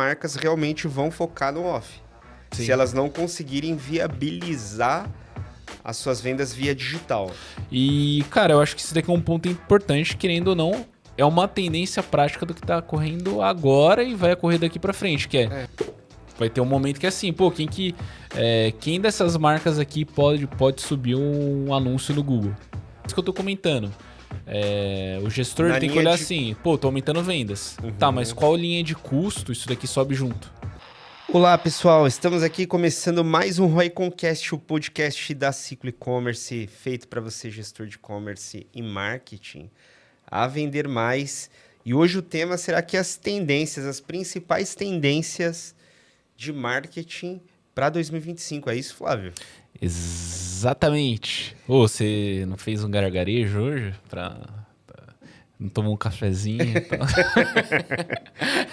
marcas realmente vão focar no off. Sim. Se elas não conseguirem viabilizar as suas vendas via digital. E, cara, eu acho que isso daqui é um ponto importante, querendo ou não, é uma tendência prática do que tá ocorrendo agora e vai ocorrer daqui pra frente, que é. Vai ter um momento que é assim, pô, quem dessas marcas aqui pode subir um anúncio no Google? Isso que eu tô comentando. O gestor Na tem que linha olhar de- assim, pô, tô aumentando vendas. Tá, mas qual linha de custo isso daqui sobe junto? Olá, pessoal. Estamos aqui começando mais um ROIConcast, o podcast da Ciclo E-Commerce, feito para você, gestor de e-commerce e marketing, a vender mais. E hoje o tema será que as principais tendências de marketing para 2025. É isso, Flávio? Exatamente. Ô, você não fez um gargarejo hoje? Não tomou um cafezinho e tal?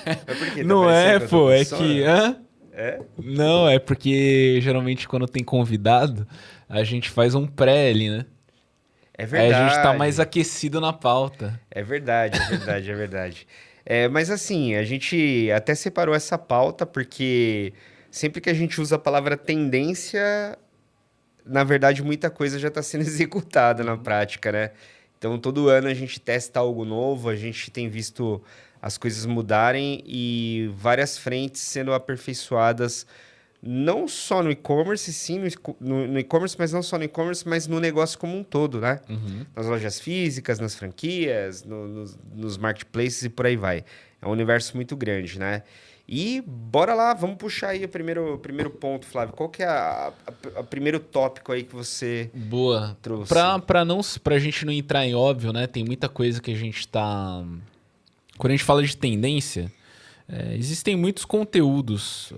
É porque Não tá é, parecendo que eu tô pô, com é sono? que... Hã? É? Não, é porque geralmente quando tem convidado, a gente faz um pré ali, né? É Aí verdade. a gente tá mais aquecido na pauta. É verdade, é verdade, é verdade. Mas assim, a gente até separou essa pauta porque sempre que a gente usa a palavra tendência, na verdade, muita coisa já está sendo executada na prática, né? Então, todo ano a gente testa algo novo, a gente tem visto as coisas mudarem e várias frentes sendo aperfeiçoadas, não só no e-commerce, sim, no e-commerce, mas não só no e-commerce, mas no negócio como um todo, né? Nas lojas físicas, nas franquias, nos marketplaces e por aí vai. É um universo muito grande, né? E bora lá, vamos puxar aí o primeiro ponto, Flávio. Qual que é a primeiro tópico aí que você Boa. trouxe? Pra gente não entrar em óbvio, né? Tem muita coisa que a gente tá... Quando a gente fala de tendência, existem muitos conteúdos,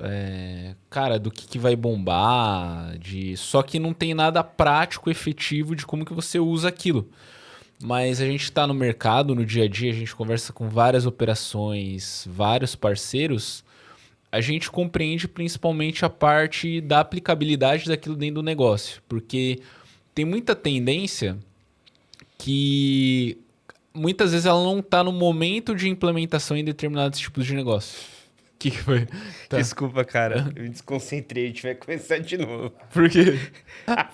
cara, do que vai bombar, só que não tem nada prático, efetivo de como que você usa aquilo. Mas a gente está no mercado, no dia a dia, a gente conversa com várias operações, vários parceiros, a gente compreende principalmente a parte da aplicabilidade daquilo dentro do negócio. Porque tem muita tendência que muitas vezes ela não está no momento de implementação em determinados tipos de negócio. O que foi? Tá. Desculpa, cara. Eu me desconcentrei. A gente vai começar de novo. Por quê?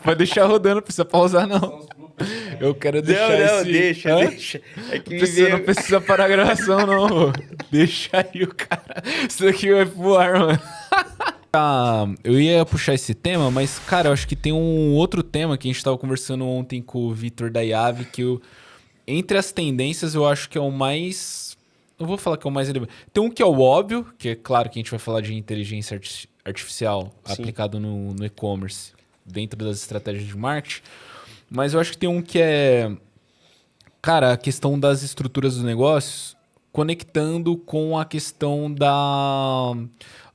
Vai deixar rodando, não precisa pausar, não. Eu quero deixar Não, esse... deixa. É que Não precisa parar a gravação, não. Pô. Deixa aí o cara. Isso daqui vai voar, mano. Eu ia puxar esse tema, mas, cara, eu acho que tem um outro tema que a gente tava conversando ontem com o Vitor da Yave, que entre as tendências eu acho que é o mais... Não vou falar que é o mais relevante. Tem um que é o óbvio, que é claro que a gente vai falar de inteligência artificial aplicado no e-commerce, dentro das estratégias de marketing. Mas eu acho que tem um que é, cara, a questão das estruturas dos negócios, conectando com a questão da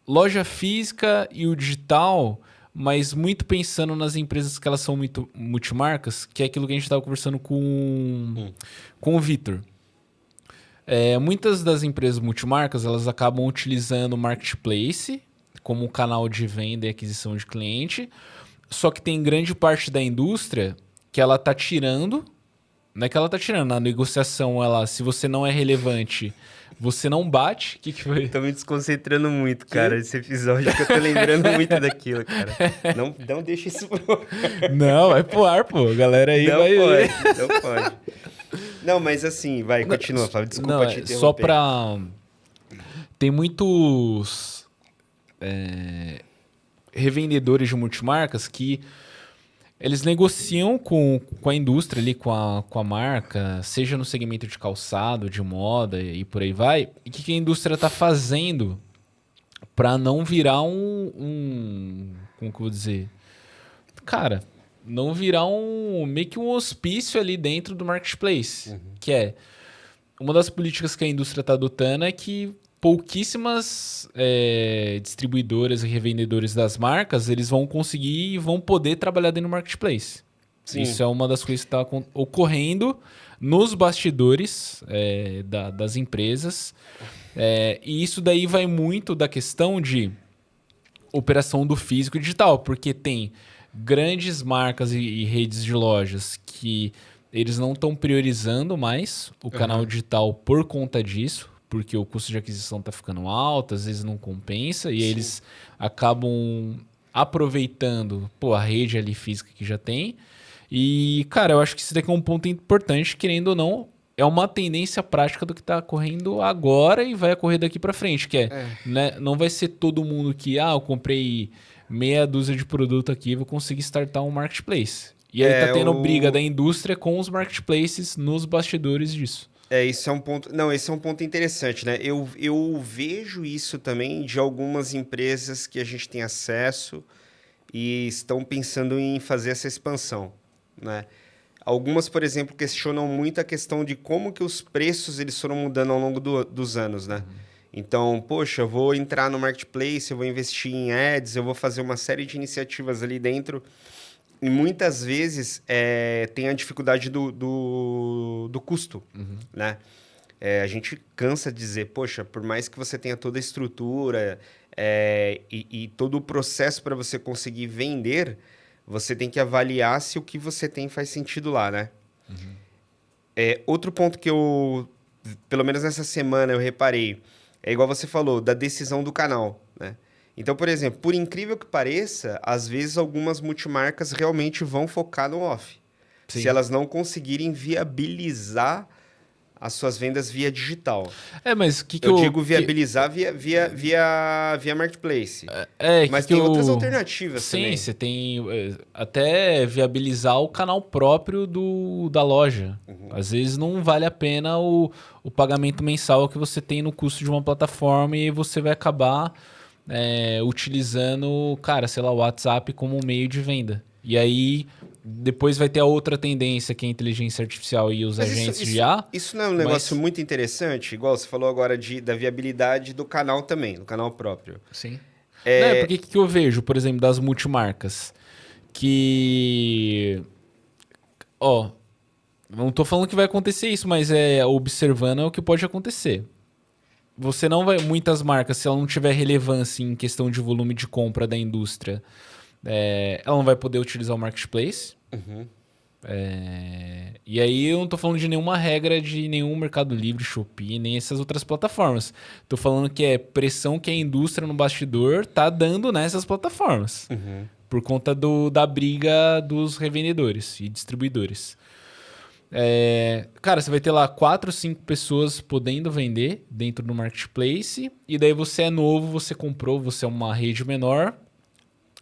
loja física e o digital, mas muito pensando nas empresas que elas são muito multimarcas, que é aquilo que a gente estava conversando com o Vitor. Muitas das empresas multimarcas, elas acabam utilizando o marketplace como um canal de venda e aquisição de cliente, só que tem grande parte da indústria que ela tá tirando, não é que ela tá tirando, na negociação, se você não é relevante, você não bate. O que foi? Tô me desconcentrando muito, cara, esse episódio, que eu tô lembrando muito daquilo, cara. Não deixa isso pro... Não, vai pro ar, pô. A galera aí vai... Não pode. Não, mas assim, vai, continua, Flávio. Desculpa te interromper. Só pra... Tem muitos revendedores de multimarcas que eles negociam com a indústria ali, com a marca, seja no segmento de calçado, de moda e por aí vai. E o que a indústria tá fazendo para não virar como que eu vou dizer? Cara, não virar meio que um hospício ali dentro do marketplace. Que é uma das políticas que a indústria está adotando é que pouquíssimas distribuidoras e revendedores das marcas, eles vão conseguir e vão poder trabalhar dentro do marketplace. Sim. Isso é uma das coisas que está ocorrendo nos bastidores das empresas. E isso daí vai muito da questão de operação do físico e digital, porque tem grandes marcas e redes de lojas que eles não estão priorizando mais o canal digital por conta disso, porque o custo de aquisição tá ficando alto, às vezes não compensa, e aí eles acabam aproveitando, pô, a rede ali física que já tem. E, cara, eu acho que isso daqui é um ponto importante, querendo ou não, é uma tendência prática do que tá ocorrendo agora e vai ocorrer daqui para frente, que né, não vai ser todo mundo que, eu comprei meia dúzia de produto aqui, vou conseguir startar um marketplace. E aí tá tendo briga da indústria com os marketplaces nos bastidores disso. Isso é um ponto. Não, esse é um ponto interessante, né? Eu vejo isso também de algumas empresas que a gente tem acesso e estão pensando em fazer essa expansão, né? Algumas, por exemplo, questionam muito a questão de como que os preços eles foram mudando ao longo dos anos, né? Então, poxa, eu vou entrar no marketplace, eu vou investir em ads, eu vou fazer uma série de iniciativas ali dentro. E muitas vezes tem a dificuldade do custo, né? A gente cansa de dizer, poxa, por mais que você tenha toda a estrutura e todo o processo para você conseguir vender, você tem que avaliar se o que você tem faz sentido lá, né? Outro ponto que eu, pelo menos nessa semana, eu reparei, é igual você falou, da decisão do canal, né? Então, por exemplo, por incrível que pareça, às vezes algumas multimarcas realmente vão focar no off. Sim. Se elas não conseguirem viabilizar as suas vendas via digital. Mas que eu digo viabilizar via marketplace. Mas tem outras alternativas também. Sim, você tem até viabilizar o canal próprio da loja. Às vezes não vale a pena o pagamento mensal que você tem no custo de uma plataforma e você vai acabar utilizando, cara, sei lá, o WhatsApp como um meio de venda. E aí depois vai ter a outra tendência, que é a inteligência artificial e os agentes de IA. Isso não é um negócio muito interessante? Igual você falou agora da viabilidade do canal também, do canal próprio. Sim. Porque que eu vejo, por exemplo, das multimarcas? Que... não tô falando que vai acontecer isso, mas observando é o que pode acontecer. Você não vai... Muitas marcas, se ela não tiver relevância em questão de volume de compra da indústria, ela não vai poder utilizar o marketplace. E aí eu não tô falando de nenhuma regra de nenhum Mercado Livre, Shopee, nem essas outras plataformas. Tô falando que é pressão que a indústria no bastidor tá dando nessas plataformas. Por conta da briga dos revendedores e distribuidores. Cara, você vai ter lá 4, 5 pessoas podendo vender dentro do marketplace. E daí você é novo, você comprou, você é uma rede menor.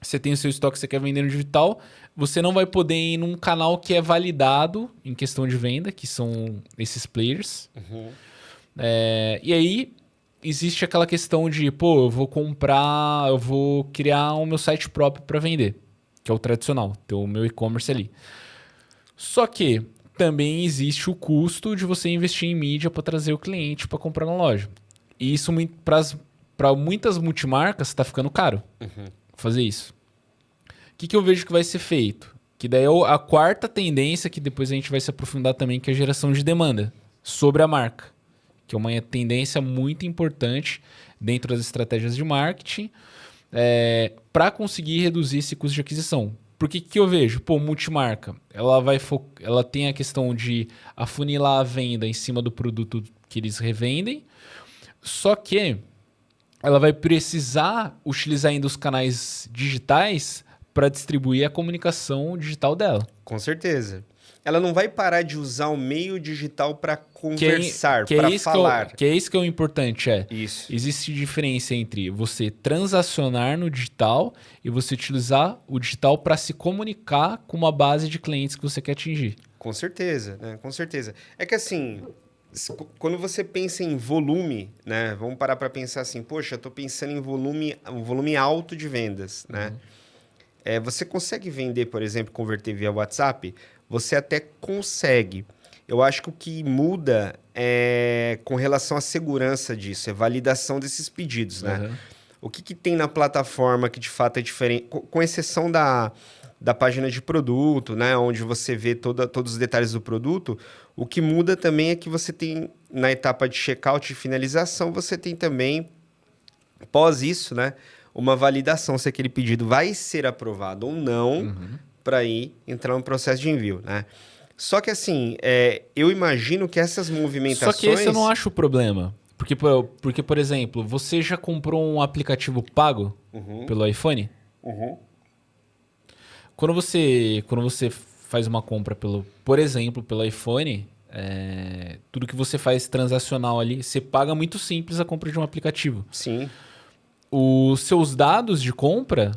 Você tem o seu estoque que você quer vender no digital. Você não vai poder ir num canal que é validado em questão de venda, que são esses players. E aí existe aquela questão de, eu vou criar o meu site próprio para vender, que é o tradicional, ter o meu e-commerce ali. Só que também existe o custo de você investir em mídia para trazer o cliente para comprar na loja. E isso para muitas multimarcas está ficando caro fazer isso. O que eu vejo que vai ser feito? Que daí é a quarta tendência, que depois a gente vai se aprofundar também, que é a geração de demanda sobre a marca. Que é uma tendência muito importante dentro das estratégias de marketing para conseguir reduzir esse custo de aquisição. Porque que eu vejo? Multimarca, ela tem a questão de afunilar a venda em cima do produto que eles revendem, só que ela vai precisar utilizar ainda os canais digitais para distribuir a comunicação digital dela. Com certeza. Ela não vai parar de usar o meio digital para conversar, para falar. Que é isso que é o importante. Isso. Existe diferença entre você transacionar no digital e você utilizar o digital para se comunicar com uma base de clientes que você quer atingir. Com certeza, né? Com certeza. É que assim, quando você pensa em volume, né? Vamos parar para pensar assim, poxa, eu estou pensando em um volume alto de vendas, né? Você consegue vender, por exemplo, converter via WhatsApp? Você até consegue. Eu acho que o que muda é com relação à segurança disso, é validação desses pedidos, né? O que tem na plataforma que de fato é diferente, com exceção da página de produto, né? Onde você vê todos os detalhes do produto, o que muda também é que você tem, na etapa de checkout e finalização, você tem também, após isso, né? Uma validação se aquele pedido vai ser aprovado ou não para ir entrar no processo de envio, né? Só que assim, eu imagino que essas movimentações... Só que esse eu não acho o problema. Porque, por exemplo, você já comprou um aplicativo pago pelo iPhone? Quando você faz uma compra por exemplo, pelo iPhone, tudo que você faz transacional ali, você paga muito simples a compra de um aplicativo. Sim. Os seus dados de compra,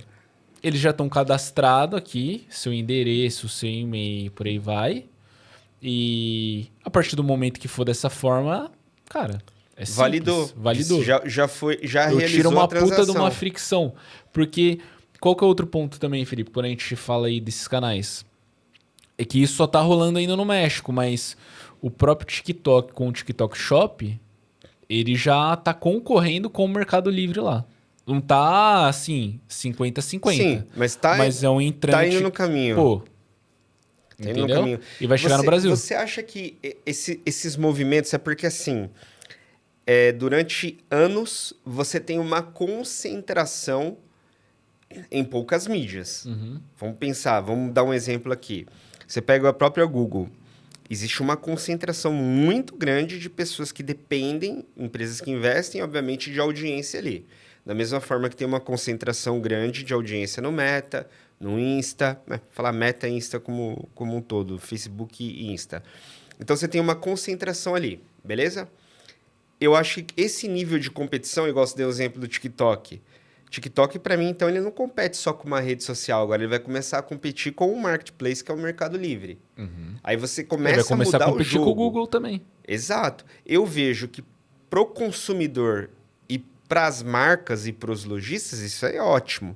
eles já estão cadastrados aqui, seu endereço, seu e-mail, por aí vai. E a partir do momento que for dessa forma, cara, é simples. Validou. Validou. Já foi, já Eu realizou tiro uma a transação. puta de uma fricção. Porque qual que é outro ponto também, Felipe, quando a gente fala aí desses canais? É que isso só tá rolando ainda no México, mas o próprio TikTok com o TikTok Shop, ele já tá concorrendo com o Mercado Livre lá. Não tá, assim, 50-50. Sim, mas Mas é um tá entrante... indo no caminho. Pô, Tá indo no entendeu? caminho. E vai chegar no Brasil. Você acha que esses movimentos é porque, assim, durante anos você tem uma concentração em poucas mídias. Vamos pensar, vamos dar um exemplo aqui. Você pega a própria Google. Existe uma concentração muito grande de pessoas que dependem, empresas que investem, obviamente, de audiência ali. Da mesma forma que tem uma concentração grande de audiência no Meta, no Insta, né? Falar Meta e Insta como um todo, Facebook e Insta. Então, você tem uma concentração ali, beleza? Eu acho que esse nível de competição, igual você deu o exemplo do TikTok. TikTok, para mim, então, ele não compete só com uma rede social. Agora, ele vai começar a competir com o marketplace, que é o Mercado Livre. Aí você Ele começa vai começar a mudar a competir o jogo. com o Google também. Exato. Eu vejo que pro consumidor e para as marcas e para os lojistas, isso é ótimo.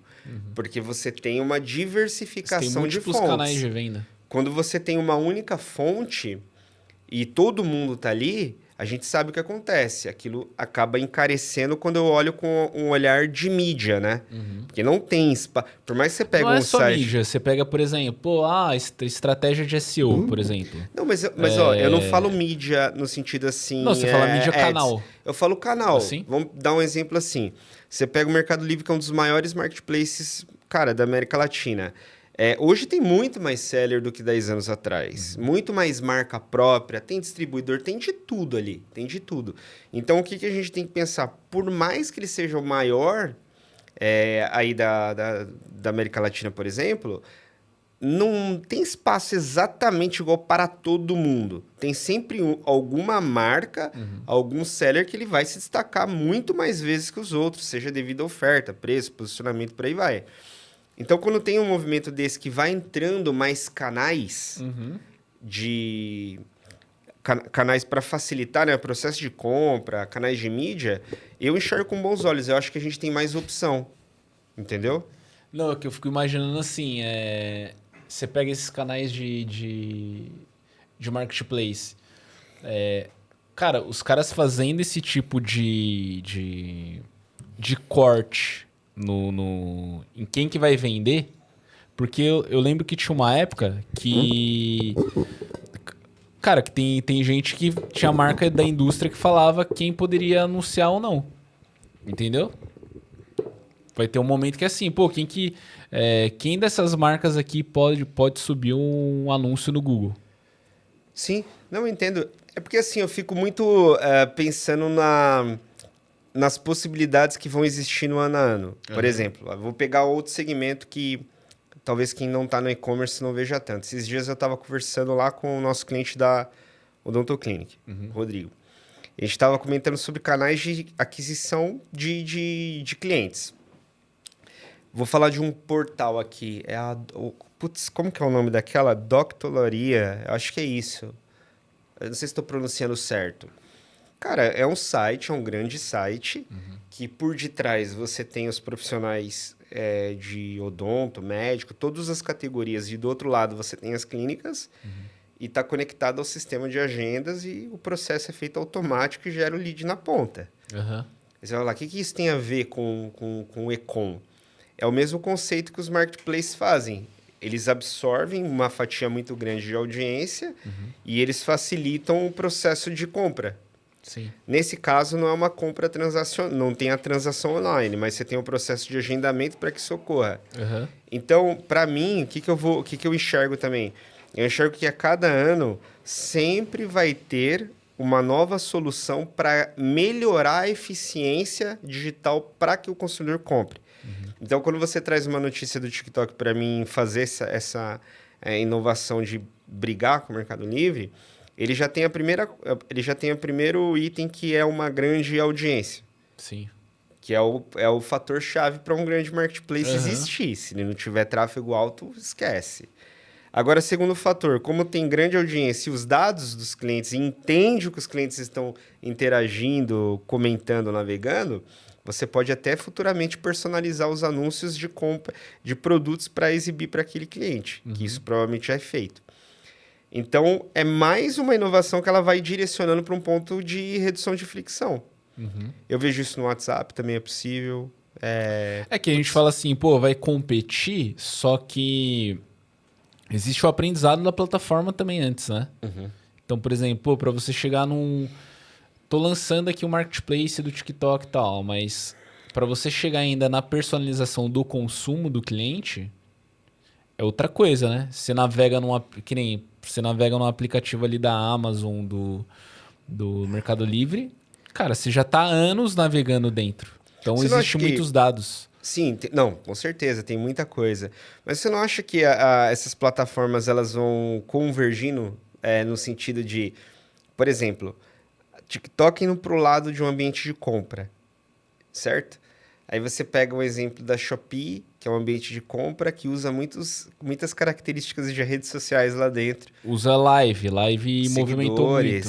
Porque você tem uma Você tem diversificação de múltiplos fontes. canais de venda. Quando você tem uma única fonte e todo mundo tá ali, a gente sabe o que acontece. Aquilo acaba encarecendo quando eu olho com um olhar de mídia, né? Porque não tem espaço. Por mais que você pegue Não é um só site... mídia. Você pega, por exemplo, estratégia de SEO, por exemplo. Não, mas ó, eu não falo mídia no sentido assim... Não, você fala mídia ads. canal. Eu falo canal. Assim? Vamos dar um exemplo assim. Você pega o Mercado Livre, que é um dos maiores marketplaces, cara, da América Latina. Hoje tem muito mais seller do que 10 anos atrás. Muito mais marca própria, tem distribuidor, tem de tudo ali. Tem de tudo. Então, o que a gente tem que pensar? Por mais que ele seja o maior aí da América Latina, por exemplo, não tem espaço exatamente igual para todo mundo. Tem sempre alguma marca, algum seller que ele vai se destacar muito mais vezes que os outros, seja devido à oferta, preço, posicionamento, por aí vai. Então, quando tem um movimento desse que vai entrando mais canais canais para facilitar, né, o processo de compra, canais de mídia, eu enxergo com bons olhos. Eu acho que a gente tem mais opção, entendeu? Não, é que eu fico imaginando assim, você pega esses canais de marketplace. Cara, os caras fazendo esse tipo de corte em quem que vai vender, porque eu lembro que tinha uma época que... Cara, que tem gente que tinha marca da indústria que falava quem poderia anunciar ou não. Entendeu? Vai ter um momento que é assim, pô, quem dessas marcas aqui pode subir um anúncio no Google? Sim, não eu entendo. É porque assim, eu fico muito pensando nas possibilidades que vão existir no ano a ano. Por exemplo, eu vou pegar outro segmento que talvez quem não está no e-commerce não veja tanto. Esses dias eu estava conversando lá com o nosso cliente da Odonto Clinic, Rodrigo. A gente estava comentando sobre canais de aquisição de clientes. Vou falar de um portal aqui. Putz, como que é o nome daquela? Doctoloria. Acho que é isso. Eu não sei se estou pronunciando certo. Cara, é um site, é um grande site, que por detrás você tem os profissionais de odonto, médico, todas as categorias. E do outro lado você tem as clínicas e está conectado ao sistema de agendas e o processo é feito automático e gera o lead na ponta. Você vai falar, o que isso tem a ver com o e-com? É o mesmo conceito que os marketplaces fazem. Eles absorvem uma fatia muito grande de audiência e eles facilitam o processo de compra. Sim. Nesse caso, não é uma compra transacional, não tem a transação online, mas você tem um processo de agendamento para que isso ocorra. Então, para mim, o que eu enxergo também? Eu enxergo que a cada ano sempre vai ter uma nova solução para melhorar a eficiência digital para que o consumidor compre. Então, quando você traz uma notícia do TikTok para mim fazer essa inovação de brigar com o Mercado Livre, ele já tem o primeiro item que é uma grande audiência. Sim. Que é o fator-chave para um grande marketplace existir. Se ele não tiver tráfego alto, esquece. Agora, segundo fator, como tem grande audiência e os dados dos clientes entende o que os clientes estão interagindo, comentando, navegando, você pode até futuramente personalizar os anúncios de compra de produtos para exibir para aquele cliente, que isso provavelmente já é feito. Então, é mais uma inovação que ela vai direcionando para um ponto de redução de fricção. Eu vejo isso no WhatsApp, também é possível. É que a gente fala assim, pô, vai competir, só que existe o aprendizado da plataforma também antes, né? Então, por exemplo, para você chegar num... Tô lançando aqui o marketplace do TikTok e tal, mas para você chegar ainda na personalização do consumo do cliente, é outra coisa, né? Você navega que nem você navega num aplicativo ali da Amazon, do Mercado Livre, cara, você já tá há anos navegando dentro. Então, existem muitos dados. Sim, não, com certeza, tem muita coisa. Mas você não acha que essas plataformas elas vão convergindo no sentido de, por exemplo, TikTok indo para o lado de um ambiente de compra, certo? Aí você pega um exemplo da Shopee, que é um ambiente de compra que usa muitas características de redes sociais lá dentro. Usa live movimentou muito.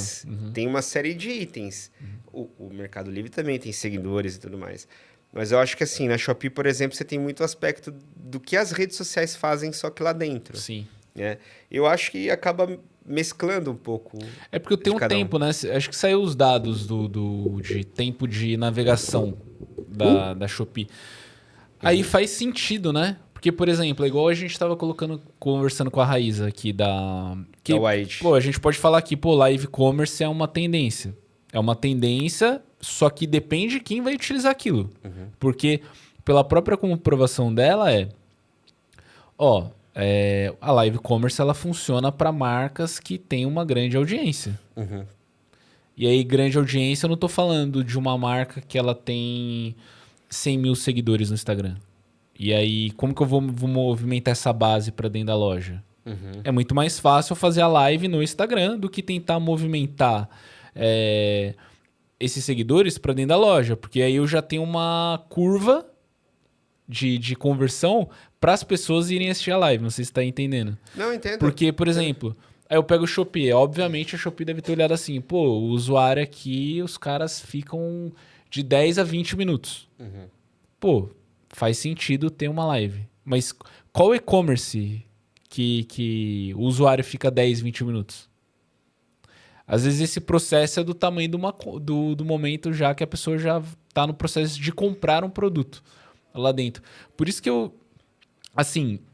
Tem uma série de itens. O Mercado Livre também tem seguidores e tudo mais. Mas eu acho que assim, na Shopee, por exemplo, você tem muito aspecto do que as redes sociais fazem, só que lá dentro. Sim. Né? Eu acho que acaba mesclando um pouco. É porque tem um tempo, né? Acho que saiu os dados de tempo de navegação da Shopee. Aí faz sentido, né? Porque, por exemplo, é igual a gente estava conversando com a Raíza aqui da Wide. Pô, a gente pode falar que, pô, live commerce é uma tendência. É uma tendência, só que depende de quem vai utilizar aquilo. Porque, pela própria comprovação dela a live commerce ela funciona para marcas que têm uma grande audiência. E aí, grande audiência, eu não estou falando de uma marca que ela tem 100 mil seguidores no Instagram. E aí, como que eu vou movimentar essa base para dentro da loja? É muito mais fácil fazer a live no Instagram do que tentar movimentar esses seguidores para dentro da loja. Porque aí eu já tenho uma curva de conversão para as pessoas irem assistir a live. Não sei se está entendendo. Não, entendo. Porque, por exemplo, aí eu pego o Shopee. Obviamente, a Shopee deve ter olhado assim, pô, o usuário aqui, os caras ficam de 10 a 20 minutos. Pô, faz sentido ter uma live. Mas qual e-commerce que o usuário fica 10, 20 minutos? Às vezes esse processo é do tamanho do momento já que a pessoa já está no processo de comprar um produto lá dentro. Por isso que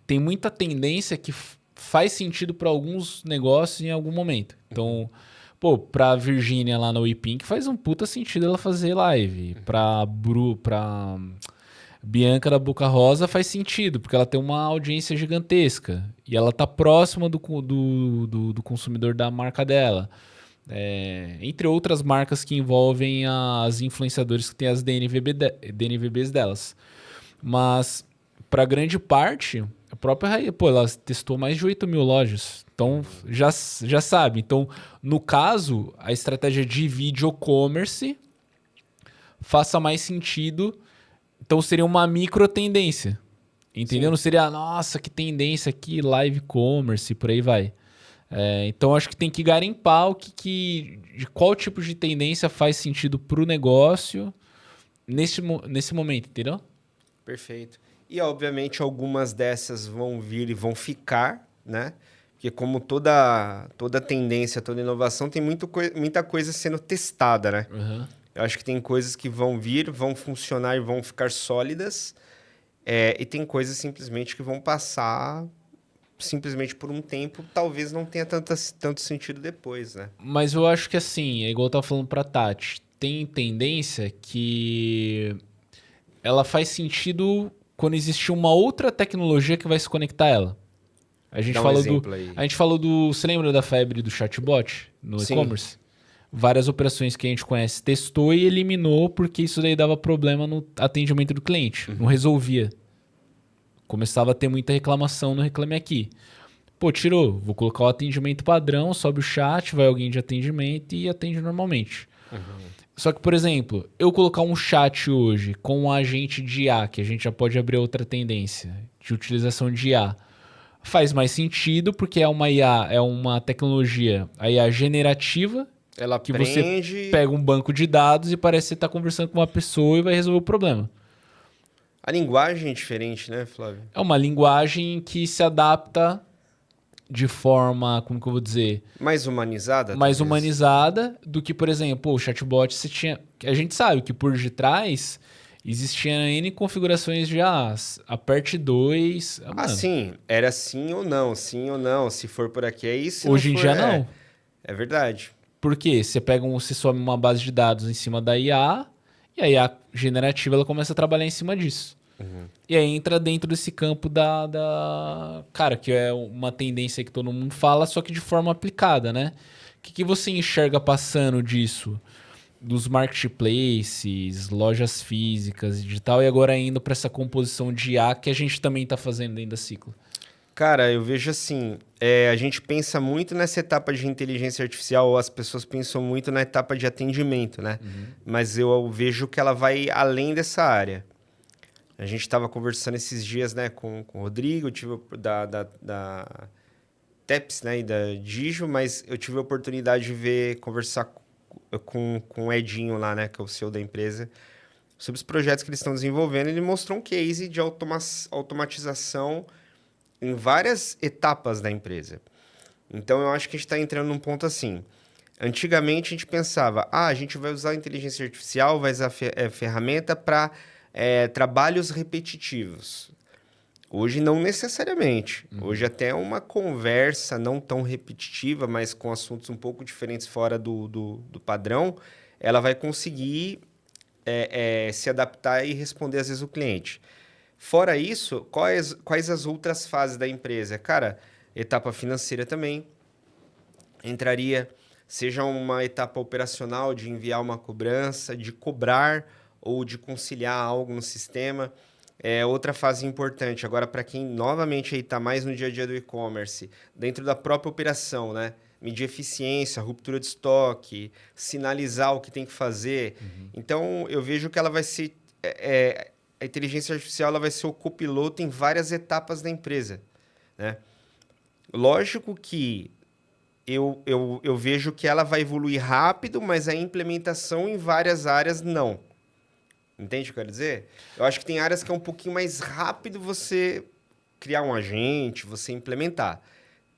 tem muita tendência que faz sentido para alguns negócios em algum momento. Então, pô, pra Virgínia lá na WePink faz um puta sentido ela fazer live. Pra Bianca da Boca Rosa faz sentido, porque ela tem uma audiência gigantesca. E ela tá próxima do consumidor da marca dela. Entre outras marcas que envolvem as influenciadoras que têm as DNVBs delas. Mas, para grande parte, a própria Raíza, pô, ela testou mais de 8 mil lojas. Então, já sabe. Então, no caso, a estratégia de video commerce faça mais sentido. Então, seria uma micro tendência. Entendeu? Sim. Não seria, nossa, que tendência aqui, live commerce, por aí vai. Então, acho que tem que garimpar de qual tipo de tendência faz sentido para o negócio nesse momento, entendeu? Perfeito. E, obviamente, algumas dessas vão vir e vão ficar, né? Porque como toda tendência, toda inovação, tem muita coisa sendo testada, né? Eu acho que tem coisas que vão vir, vão funcionar e vão ficar sólidas. E tem coisas simplesmente que vão passar simplesmente por um tempo, talvez não tenha tanto sentido depois, né? Mas eu acho que assim, é igual eu tava falando pra Tati, tem tendência que ela faz sentido quando existe uma outra tecnologia que vai se conectar a ela. A gente falou do... Você lembra da febre do chatbot no e-commerce? várias operações que a gente conhece testou e eliminou porque isso daí dava problema no atendimento do cliente. Não resolvia. Começava a ter muita reclamação no Reclame Aqui. Pô, tirou. Vou colocar o atendimento padrão, sobe o chat, vai alguém de atendimento e atende normalmente. Só que, por exemplo, eu colocar um chat hoje com um agente de IA, que a gente já pode abrir outra tendência de utilização de IA, faz mais sentido porque é uma IA, é uma tecnologia, a IA generativa, Ela que você aprende... pega um banco de dados e parece que você está conversando com uma pessoa e vai resolver o problema. A linguagem é diferente, né, Flávio? É uma linguagem que se adapta de forma, como que eu vou dizer, Mais humanizada, mais talvez? humanizada do que, por exemplo, pô, o chatbot você tinha... A gente sabe que por detrás existiam N configurações de aperte 2. Ah, sim. Era sim ou não, sim ou não. Se for por aqui é isso, se Hoje em não for, dia não. É verdade. Por quê? Você some uma base de dados em cima da IA e a IA generativa ela começa a trabalhar em cima disso. E aí entra dentro desse campo Cara, que é uma tendência que todo mundo fala, só que de forma aplicada, né? O que você enxerga passando disso? Dos marketplaces, lojas físicas, digital, e agora indo para essa composição de IA que a gente também está fazendo dentro da Ciclo. Cara, eu vejo assim, a gente pensa muito nessa etapa de inteligência artificial, ou as pessoas pensam muito na etapa de atendimento, né? Mas eu vejo que ela vai além dessa área. A gente estava conversando esses dias, né, com o Rodrigo, eu tive da TEPS, né, e da Digio, mas eu tive a oportunidade de conversar com o Edinho lá, né, que é o CEO da empresa, sobre os projetos que eles estão desenvolvendo. Ele mostrou um case de automatização em várias etapas da empresa. Então, eu acho que a gente está entrando num ponto assim. Antigamente, a gente pensava, a gente vai usar a inteligência artificial, vai usar a ferramenta para trabalhos repetitivos. Hoje, não necessariamente. Hoje, até uma conversa não tão repetitiva, mas com assuntos um pouco diferentes fora do padrão, ela vai conseguir se adaptar e responder, às vezes, o cliente. Fora isso, quais as outras fases da empresa? Cara, etapa financeira também entraria, seja uma etapa operacional de enviar uma cobrança, de cobrar ou de conciliar algo no sistema. Outra fase importante, agora para quem novamente está mais no dia a dia do e-commerce, dentro da própria operação, né? Medir eficiência, ruptura de estoque, sinalizar o que tem que fazer. Então, eu vejo que ela vai ser... a inteligência artificial ela vai ser o copiloto em várias etapas da empresa, né? Lógico que eu vejo que ela vai evoluir rápido, mas a implementação em várias áreas não. Entende o que eu quero dizer? Eu acho que tem áreas que é um pouquinho mais rápido você criar um agente, você implementar.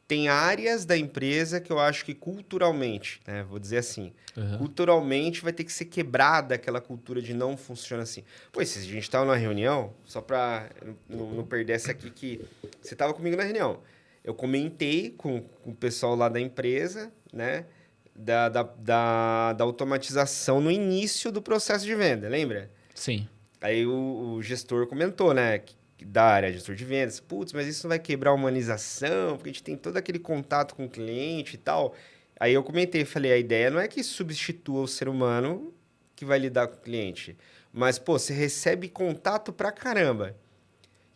Tem áreas da empresa que eu acho que culturalmente, né, vou dizer assim, culturalmente vai ter que ser quebrada aquela cultura de não funciona assim. Pô, se a gente estava numa reunião, só para não perder essa aqui, que você estava comigo na reunião. Eu comentei com o pessoal lá da empresa, né, da automatização no início do processo de venda, lembra? Sim. Aí o gestor comentou, né, da área, gestor de vendas, putz, mas isso não vai quebrar a humanização, porque a gente tem todo aquele contato com o cliente e tal. Aí eu comentei, falei, a ideia não é que substitua o ser humano que vai lidar com o cliente, mas, pô, você recebe contato pra caramba.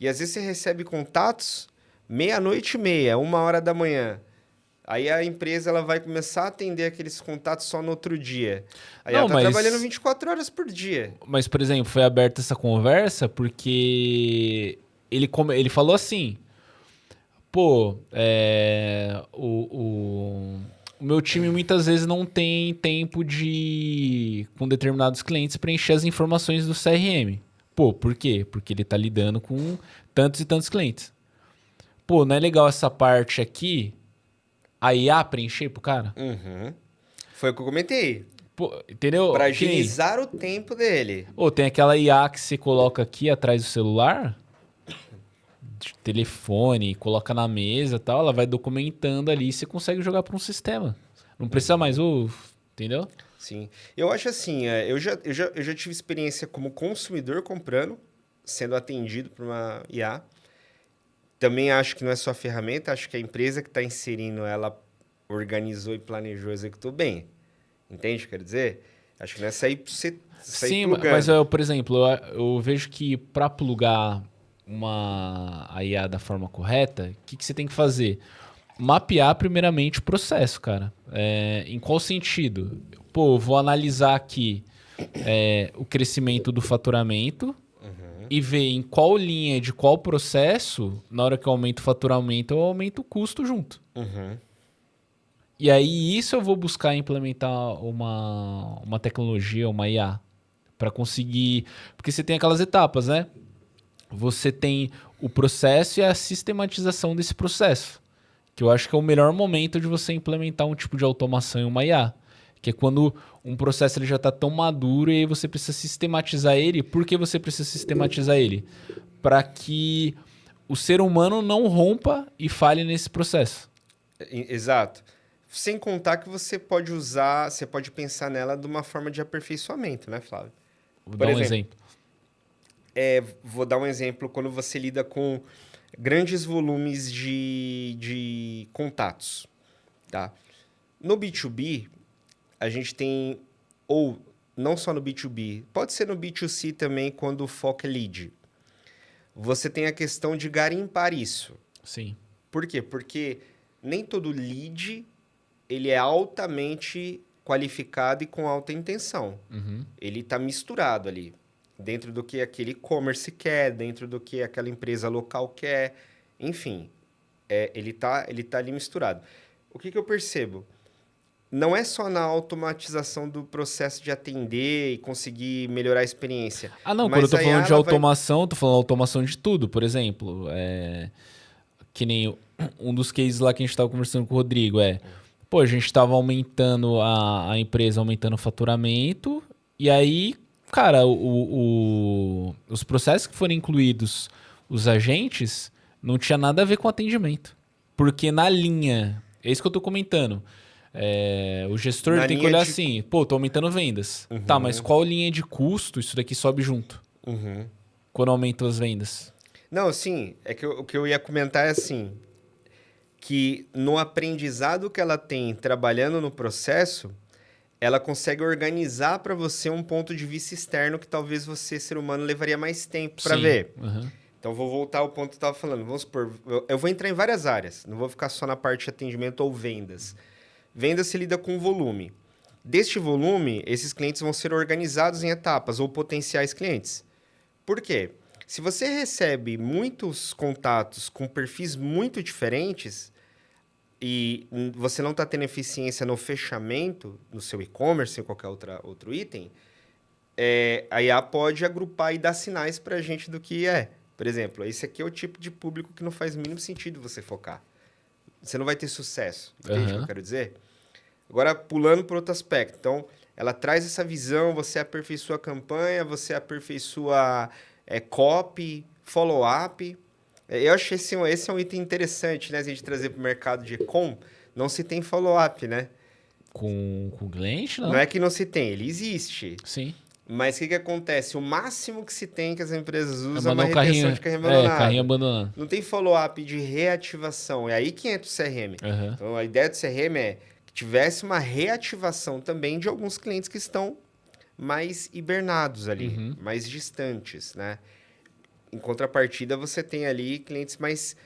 E às vezes você recebe contatos meia-noite e meia, 1h da manhã. Aí a empresa ela vai começar a atender aqueles contatos só no outro dia. Aí Não, ela tá mas... trabalhando 24 horas por dia. Mas, por exemplo, foi aberta essa conversa porque ele falou assim, pô, o meu time muitas vezes não tem tempo com determinados clientes preencher as informações do CRM. Pô, por quê? Porque ele tá lidando com tantos e tantos clientes. Pô, não é legal essa parte aqui, a IA preencher pro cara? Foi o que eu comentei. Pô, entendeu? Para agilizar o tempo dele. Ou tem aquela IA que você coloca aqui atrás do celular, de telefone, coloca na mesa e tal, ela vai documentando ali e você consegue jogar para um sistema. Não precisa mais, entendeu? Sim. Eu acho assim, eu já tive experiência como consumidor comprando, sendo atendido por uma IA. Também acho que não é só a ferramenta, acho que a empresa que está inserindo ela organizou e planejou, executou bem. Entende o que eu quero dizer? Acho que não é sair pra você sair Sim, plugando. mas por exemplo, eu vejo que para plugar a IA da forma correta, o que você tem que fazer? Mapear primeiramente o processo, cara. Em qual sentido? Pô, eu vou analisar aqui o crescimento do faturamento e ver em qual linha de qual processo, na hora que eu aumento o faturamento, eu aumento o custo junto. E aí isso eu vou buscar implementar uma tecnologia, uma IA, para conseguir... Porque você tem aquelas etapas, né? Você tem o processo e a sistematização desse processo. Que eu acho que é o melhor momento de você implementar um tipo de automação em uma IA. Que é quando um processo ele já está tão maduro e aí você precisa sistematizar ele. Por que você precisa sistematizar ele? Para que o ser humano não rompa e falhe nesse processo. Exato. Sem contar que você pode usar, você pode pensar nela de uma forma de aperfeiçoamento, né, Flávio? Vou Por dar um exemplo, exemplo. Vou dar um exemplo quando você lida com grandes volumes de contatos, tá? No B2B, a gente tem, ou não só no B2B, pode ser no B2C também, quando o foco é lead. Você tem a questão de garimpar isso. Sim. Por quê? Porque nem todo lead ele é altamente qualificado e com alta intenção. Ele está misturado ali, dentro do que aquele e-commerce quer, dentro do que aquela empresa local quer, enfim, ele tá ali misturado. O que eu percebo? Não é só na automatização do processo de atender e conseguir melhorar a experiência. Ah, não, quando eu Mas tô aí falando de ela vai... automação, eu tô falando automação de tudo. Por exemplo, que nem um dos cases lá que a gente tava conversando com o Rodrigo pô, a gente tava aumentando a empresa, aumentando o faturamento, e aí, cara, os processos que foram incluídos, os agentes, não tinha nada a ver com atendimento. Porque na linha, é isso que eu tô comentando. O gestor Na tem que linha olhar de... assim, pô, tô aumentando vendas. Tá, mas qual linha de custo isso daqui sobe junto? Quando aumentou as vendas? Não, sim, o que eu ia comentar é assim, que no aprendizado que ela tem trabalhando no processo, ela consegue organizar para você um ponto de vista externo que talvez você, ser humano, levaria mais tempo para Sim. ver. Uhum. Então, vou voltar ao ponto que eu estava falando. Vamos supor, eu vou entrar em várias áreas, não vou ficar só na parte de atendimento ou vendas. Vendas se lida com volume. Deste volume, esses clientes vão ser organizados em etapas ou potenciais clientes. Por quê? Se você recebe muitos contatos com perfis muito diferentes e você não está tendo eficiência no fechamento no seu e-commerce ou qualquer outro item, a IA pode agrupar e dar sinais para a gente do que é. Por exemplo, esse aqui é o tipo de público que não faz o mínimo sentido você focar. Você não vai ter sucesso. Entende o que eu quero dizer? Agora, pulando para outro aspecto. Então, ela traz essa visão, você aperfeiçoa a campanha, você aperfeiçoa copy, follow-up. Eu acho que esse é um item interessante, né? A gente trazer para o mercado de e-com. Não se tem follow-up, né? Com o cliente, não? Não é que não se tem, ele existe. Sim. Mas o que acontece? O máximo que se tem que as empresas usam é mandar uma um retenção de carrinho abandonado. carrinho abandonado. Não tem follow-up de reativação. É aí que entra o CRM. Uhum. Então, a ideia do CRM é que tivesse uma reativação também de alguns clientes que estão mais hibernados ali, mais distantes, né? Em contrapartida, você tem ali clientes mais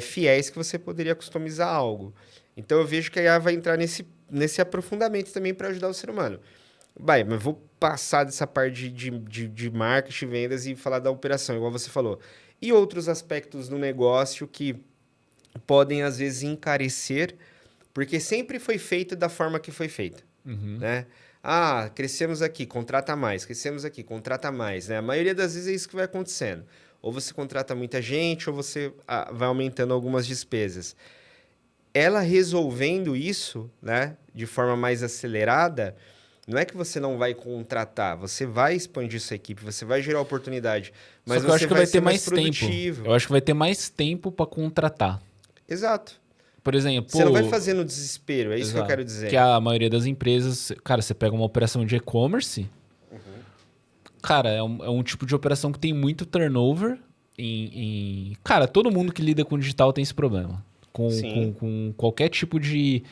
fiéis que você poderia customizar algo. Então, eu vejo que a IA vai entrar nesse aprofundamento também para ajudar o ser humano. Vai, mas vou passar dessa parte de marketing, vendas e falar da operação, igual você falou. E outros aspectos do negócio que podem, às vezes, encarecer, porque sempre foi feito da forma que foi feita, né? Ah, crescemos aqui, contrata mais. Crescemos aqui, contrata mais, né? A maioria das vezes é isso que vai acontecendo. Ou você contrata muita gente, ou você vai aumentando algumas despesas. Ela resolvendo isso, né, de forma mais acelerada... Não é que você não vai contratar, você vai expandir sua equipe, você vai gerar oportunidade, mas Só que eu você acho que vai vai ser ter mais mais tempo. produtivo. Eu acho que vai ter mais tempo para contratar. Exato. Por exemplo, Você não vai fazer no desespero, é isso que eu quero dizer. Que a maioria das empresas, cara, você pega uma operação de e-commerce, cara, é um tipo de operação que tem muito turnover. Cara, todo mundo que lida com digital tem esse problema. Com qualquer tipo de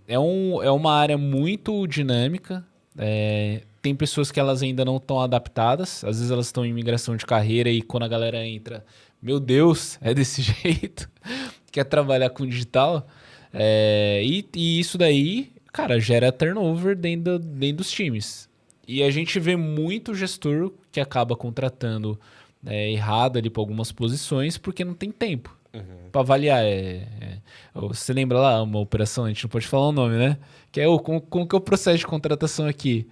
É uma área muito dinâmica. Tem pessoas que elas ainda não estão adaptadas. Às vezes elas estão em migração de carreira e quando a galera entra, meu Deus, é desse jeito. Quer trabalhar com digital. E isso daí, cara, gera turnover dentro dos times. E a gente vê muito gestor que acaba contratando errado ali para algumas posições porque não tem tempo para avaliar. Você lembra lá uma operação, a gente não pode falar o nome, né? Que é como que é o processo de contratação aqui?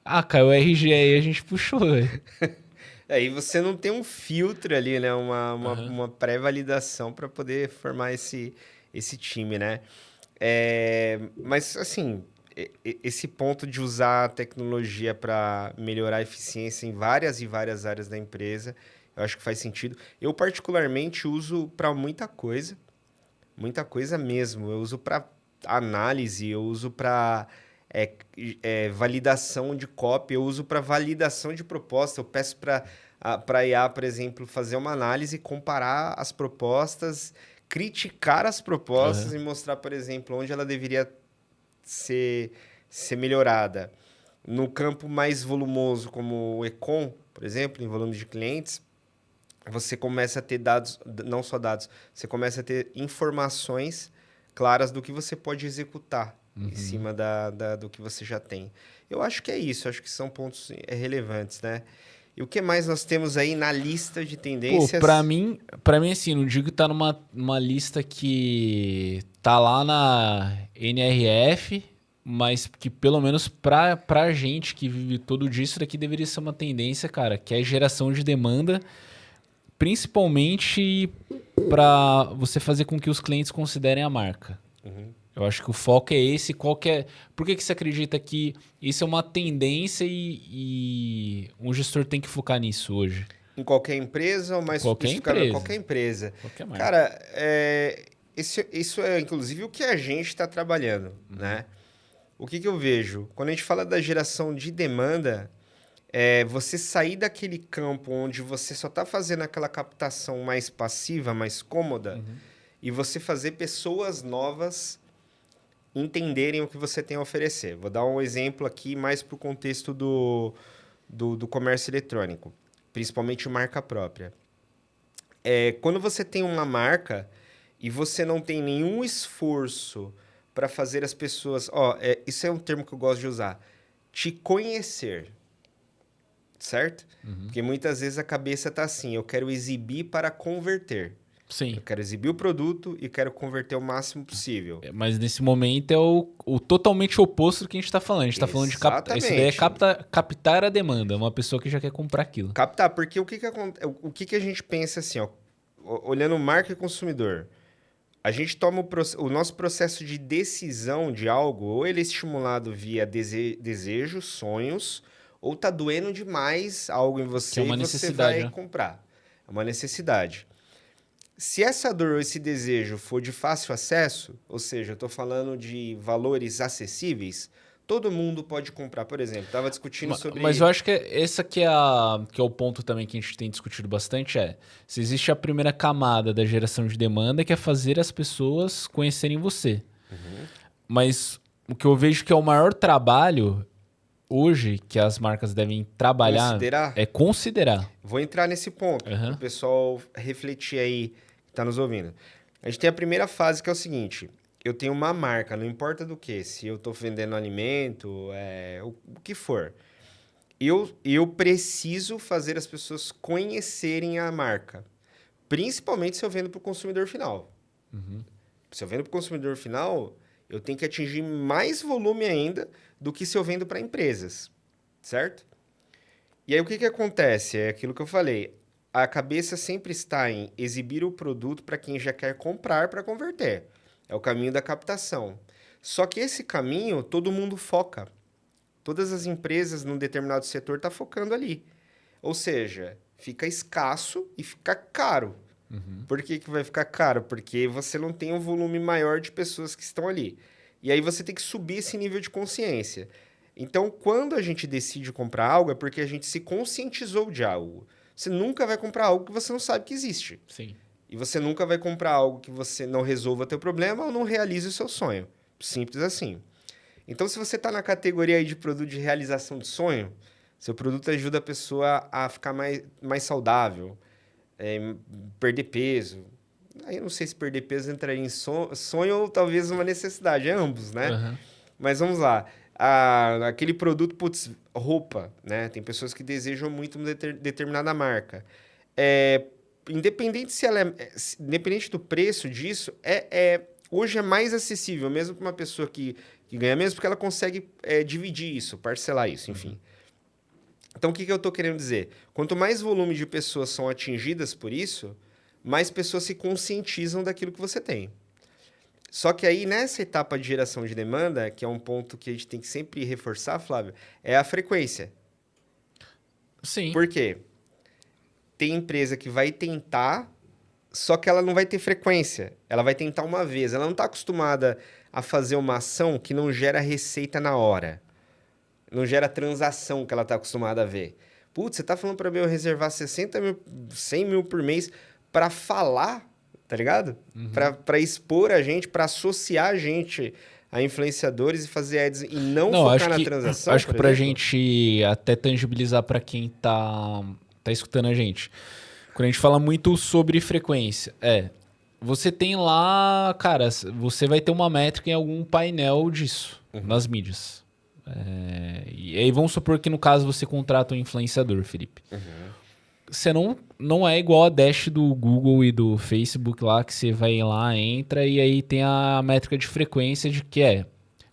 Ah, caiu o RG aí, a gente puxou, velho. Aí você não tem um filtro ali, né? Aham. Uma pré-validação para poder formar esse time, né? Mas, assim, esse ponto de usar a tecnologia para melhorar a eficiência em várias e várias áreas da empresa, eu acho que faz sentido. Eu, particularmente, uso para muita coisa mesmo. Eu uso para análise, eu uso para validação de cópia, eu uso para validação de proposta. Eu peço para IA, por exemplo, fazer uma análise, comparar as propostas, criticar as propostas Aham. e mostrar, por exemplo, onde ela deveria ser, ser melhorada. No campo mais volumoso, como o Econ, por exemplo, em volume de clientes, você começa a ter dados, não só dados, você começa a ter informações claras do que você pode executar em Uhum. cima do que você já tem. Eu acho que é isso, acho que são pontos relevantes, né? E o que mais nós temos aí na lista de Pô, pra tendências? mim, pra mim, assim, não digo que tá numa lista que tá lá na NRF, mas que pelo menos pra gente que vive todo dia, isso daqui deveria ser uma tendência, cara, que é geração de demanda, principalmente pra você fazer com que os clientes considerem a marca. Uhum. Eu acho que o foco é esse. Por que você acredita que isso é uma tendência e um gestor tem que focar nisso hoje? Em qualquer empresa ou mais Qualquer especificamente empresa, qualquer empresa? qualquer marca. Cara, isso é inclusive o que a gente está trabalhando, né? O que eu vejo? Quando a gente fala da geração de demanda, você sair daquele campo onde você só está fazendo aquela captação mais passiva, mais cômoda, e você fazer pessoas novas entenderem o que você tem a oferecer. Vou dar um exemplo aqui mais para o contexto do comércio eletrônico, principalmente marca própria. Quando você tem uma marca e você não tem nenhum esforço para fazer as pessoas. Isso é um termo que eu gosto de usar. Te conhecer, certo? Porque muitas vezes a cabeça tá assim: eu quero exibir para converter. Sim. Eu quero exibir o produto e quero converter o máximo possível. Mas nesse momento é o totalmente oposto do que a gente está falando. A gente está falando de captar. Isso daí é Exatamente. captar a demanda. Uma pessoa que já quer comprar aquilo. Captar, porque o que a gente pensa assim, ó, olhando marca e consumidor. A gente toma o nosso processo de decisão de algo, ou ele é estimulado via desejos, sonhos, ou tá doendo demais algo em Que é você e uma você necessidade, vai né? comprar. É uma necessidade. Se essa dor ou esse desejo for de fácil acesso, ou seja, eu estou falando de valores acessíveis, todo mundo pode comprar. Por exemplo, estava discutindo Mas eu sobre. acho que esse aqui que é o ponto também que a gente tem discutido bastante se existe a primeira camada da geração de demanda que é fazer as pessoas conhecerem você. Uhum. Mas o que eu vejo que é o maior trabalho hoje que as marcas devem trabalhar Considerar. é considerar. Vou entrar nesse ponto, para o Aham. pessoal refletir aí que está nos ouvindo. A gente tem a primeira fase que é o seguinte: eu tenho uma marca, não importa do que, se eu estou vendendo alimento, o que for. Eu preciso fazer as pessoas conhecerem a marca, principalmente se eu vendo para o consumidor final. Se eu vendo para o consumidor final, eu tenho que atingir mais volume ainda do que se eu vendo para empresas, certo? E aí o que acontece? É aquilo que eu falei. A cabeça sempre está em exibir o produto para quem já quer comprar para converter. É o caminho da captação. Só que esse caminho todo mundo foca. Todas as empresas num determinado setor estão focando ali. Ou seja, fica escasso e fica caro. Por que vai ficar caro? Porque você não tem um volume maior de pessoas que estão ali. E aí você tem que subir esse nível de consciência. Então, quando a gente decide comprar algo, é porque a gente se conscientizou de algo. Você nunca vai comprar algo que você não sabe que existe. Sim. E você nunca vai comprar algo que você não resolva teu problema ou não realize o seu sonho. Simples assim. Então, se você está na categoria aí de produto de realização de sonho, seu produto ajuda a pessoa a ficar mais saudável, perder peso. Aí eu não sei se perder peso entraria em sonho ou talvez uma necessidade, é ambos, né? Aham. Mas vamos lá. Aquele produto, putz, roupa, né? Tem pessoas que desejam muito uma determinada marca. Independente se ela independente do preço disso, hoje é mais acessível, mesmo para uma pessoa que ganha menos, porque ela consegue dividir isso, parcelar isso, enfim. Então, o que eu estou querendo dizer? Quanto mais volume de pessoas são atingidas por isso, mais pessoas se conscientizam daquilo que você tem. Só que aí, nessa etapa de geração de demanda, que é um ponto que a gente tem que sempre reforçar, Flávio, é a frequência. Sim. Por quê? Tem empresa que vai tentar, só que ela não vai ter frequência. Ela vai tentar uma vez. Ela não está acostumada a fazer uma ação que não gera receita na hora. Não gera transação que ela está acostumada a ver. Putz, você está falando para mim eu reservar 60 mil, 100 mil por mês para falar, tá ligado? Para expor a gente, para associar a gente a influenciadores e fazer ads e não focar na transação. Acho que pra gente até tangibilizar para quem tá escutando a gente. Quando a gente fala muito sobre frequência, você tem lá, cara, você vai ter uma métrica em algum painel disso, nas mídias. E aí vamos supor que no caso você contrata um influenciador, Felipe. Você não é igual a dash do Google e do Facebook lá, que você vai lá, entra e aí tem a métrica de frequência de que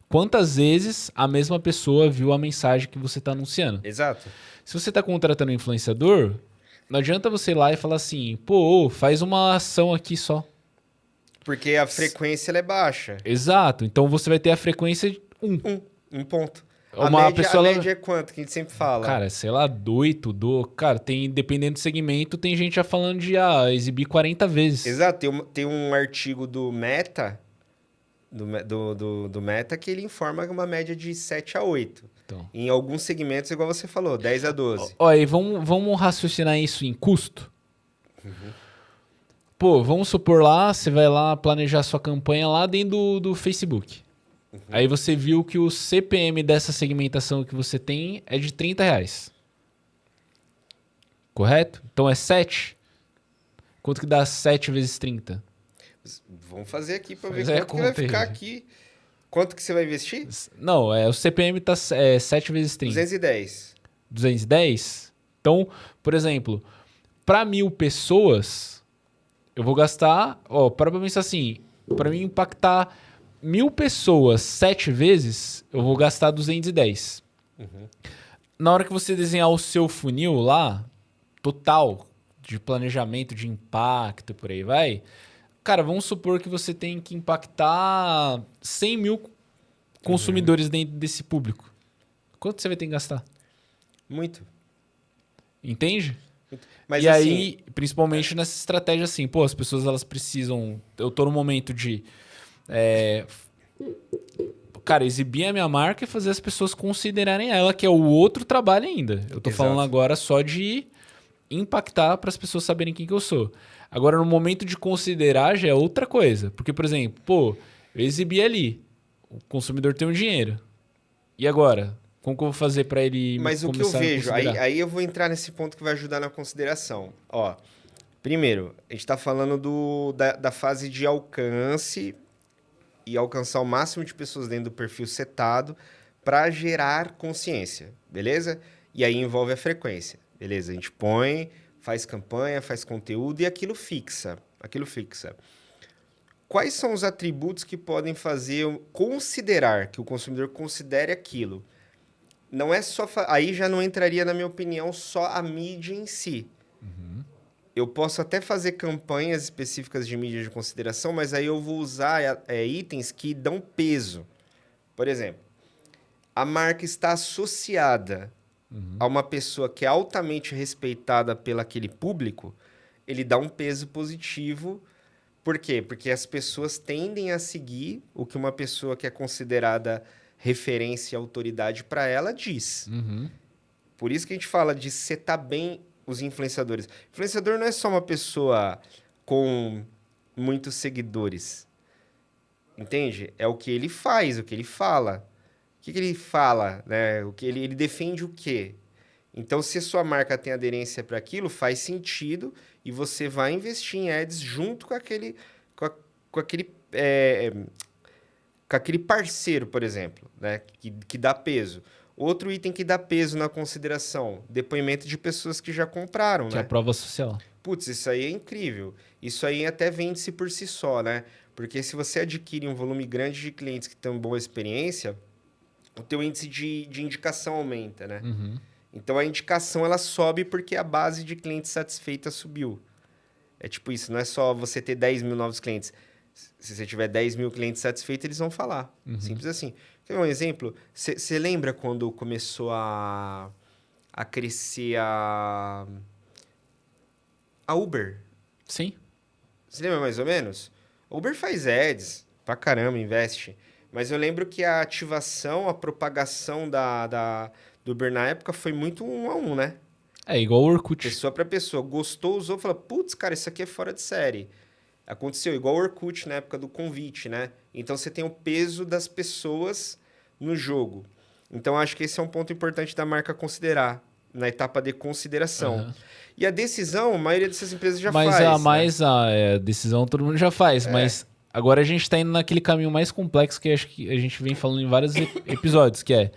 quantas vezes a mesma pessoa viu a mensagem que você está anunciando. Exato. Se você está contratando um influenciador, não adianta você ir lá e falar assim, pô, faz uma ação aqui só. Porque a frequência ela é baixa. Exato. Então você vai ter a frequência de 1. Um ponto. A média é quanto que a gente sempre fala? Cara, sei lá, 8, Cara, dependendo do segmento, tem gente já falando de exibir 40 vezes. Exato. Tem um artigo do Meta, do Meta, que ele informa uma média de 7 a 8. Então. Em alguns segmentos, igual você falou, 10 a 12. Olha, e vamos raciocinar isso em custo? Pô, vamos supor lá, você vai lá planejar sua campanha lá dentro do Facebook. Aí você viu que o CPM dessa segmentação que você tem é de R$30. Correto? Então é 7. Quanto que dá 7 vezes 30? Vamos fazer aqui para ver Faz quanto que vai conta aí. ficar aqui. Quanto que você vai investir? Não, o CPM tá 7 vezes 30. 210. 210? Então, por exemplo, para 1.000 pessoas, eu vou gastar... para pensar assim, para mim impactar 1.000 pessoas 7 vezes, eu vou gastar 210. Na hora que você desenhar o seu funil lá, total, de planejamento, de impacto, por aí vai... Cara, vamos supor que você tem que impactar 100 mil consumidores dentro desse público. Quanto você vai ter que gastar? Muito. Entende? Mas e assim, aí, principalmente nessa estratégia assim, pô, as pessoas elas precisam... Eu tô no momento de... cara, exibir a minha marca e fazer as pessoas considerarem ela, que é o outro trabalho ainda. Eu tô falando agora só de impactar para as pessoas saberem quem que eu sou. Agora, no momento de considerar, já é outra coisa. Porque, por exemplo, pô, eu exibi ali. O consumidor tem um dinheiro. E agora? Como que eu vou fazer para ele mas o que eu vejo, aí eu vou entrar nesse ponto que vai ajudar na consideração. Ó, primeiro, a gente está falando da fase de alcance e alcançar o máximo de pessoas dentro do perfil setado para gerar consciência, beleza? E aí envolve a frequência, beleza? A gente põe... faz campanha, faz conteúdo e aquilo fixa. Quais são os atributos que podem fazer considerar, que o consumidor considere aquilo? Não é só... Aí já não entraria, na minha opinião, só a mídia em si. Eu posso até fazer campanhas específicas de mídia de consideração, mas aí eu vou usar itens que dão peso. Por exemplo, a marca está associada a uma pessoa que é altamente respeitada pelo aquele público, ele dá um peso positivo. Por quê? Porque as pessoas tendem a seguir o que uma pessoa que é considerada referência e autoridade para ela diz. Por isso que a gente fala de setar bem os influenciadores. Influenciador não é só uma pessoa com muitos seguidores. Entende? É o que ele faz, o que ele fala. O que ele fala, né? O que ele defende o quê? Então, se a sua marca tem aderência para aquilo, faz sentido e você vai investir em ads junto com aquele, com aquele, com aquele parceiro, por exemplo, né? Que dá peso. Outro item que dá peso na consideração, depoimento de pessoas que já compraram, Que é a né? prova social. Putz, isso aí é incrível. Isso aí até vende-se por si só, né? Porque se você adquire um volume grande de clientes que têm boa experiência, o teu índice de indicação aumenta, né? Uhum. Então, a indicação, ela sobe porque a base de clientes satisfeitas subiu. É tipo isso, não é só você ter 10 mil novos clientes. Se você tiver 10 mil clientes satisfeitos, eles vão falar. Simples assim. Quer ver um exemplo? Você lembra quando começou a crescer a Uber? Sim. Você lembra mais ou menos? A Uber faz ads pra caramba, investe. Mas eu lembro que a ativação, a propagação do Uber na época foi muito 1 a 1, né? É igual o Orkut. Pessoa para pessoa. Gostou, usou, falou, putz, cara, isso aqui é fora de série. Aconteceu igual o Orkut na época do convite, né? Então você tem o peso das pessoas no jogo. Então acho que esse é um ponto importante da marca considerar, na etapa de consideração. Aham. E a decisão, a maioria dessas empresas já Mas faz. a né? mais a decisão todo mundo já faz, mas agora a gente tá indo naquele caminho mais complexo que acho que a gente vem falando em vários episódios, que é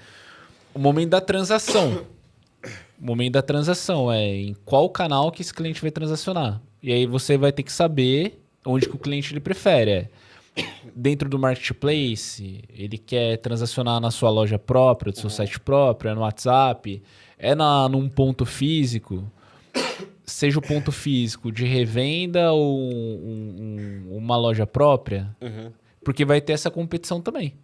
o momento da transação. O momento da transação é em qual canal que esse cliente vai transacionar. E aí você vai ter que saber onde que o cliente ele prefere. Dentro do marketplace, ele quer transacionar na sua loja própria, do seu site próprio, é no WhatsApp, num ponto físico. Seja o ponto físico de revenda ou uma loja própria, porque vai ter essa competição também.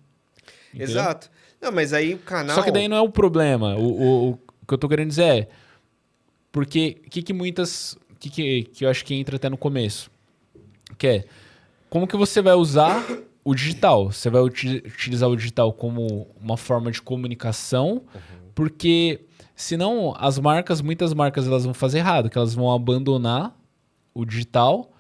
Entendeu? Exato. Não, mas aí o canal... Só que daí não é o problema. O que eu tô querendo dizer é... Porque que muitas... Que eu acho que entra até no começo. Que é... Como que você vai usar o digital? Você vai utilizar o digital como uma forma de comunicação, porque senão muitas marcas elas vão fazer errado, que elas vão abandonar o digital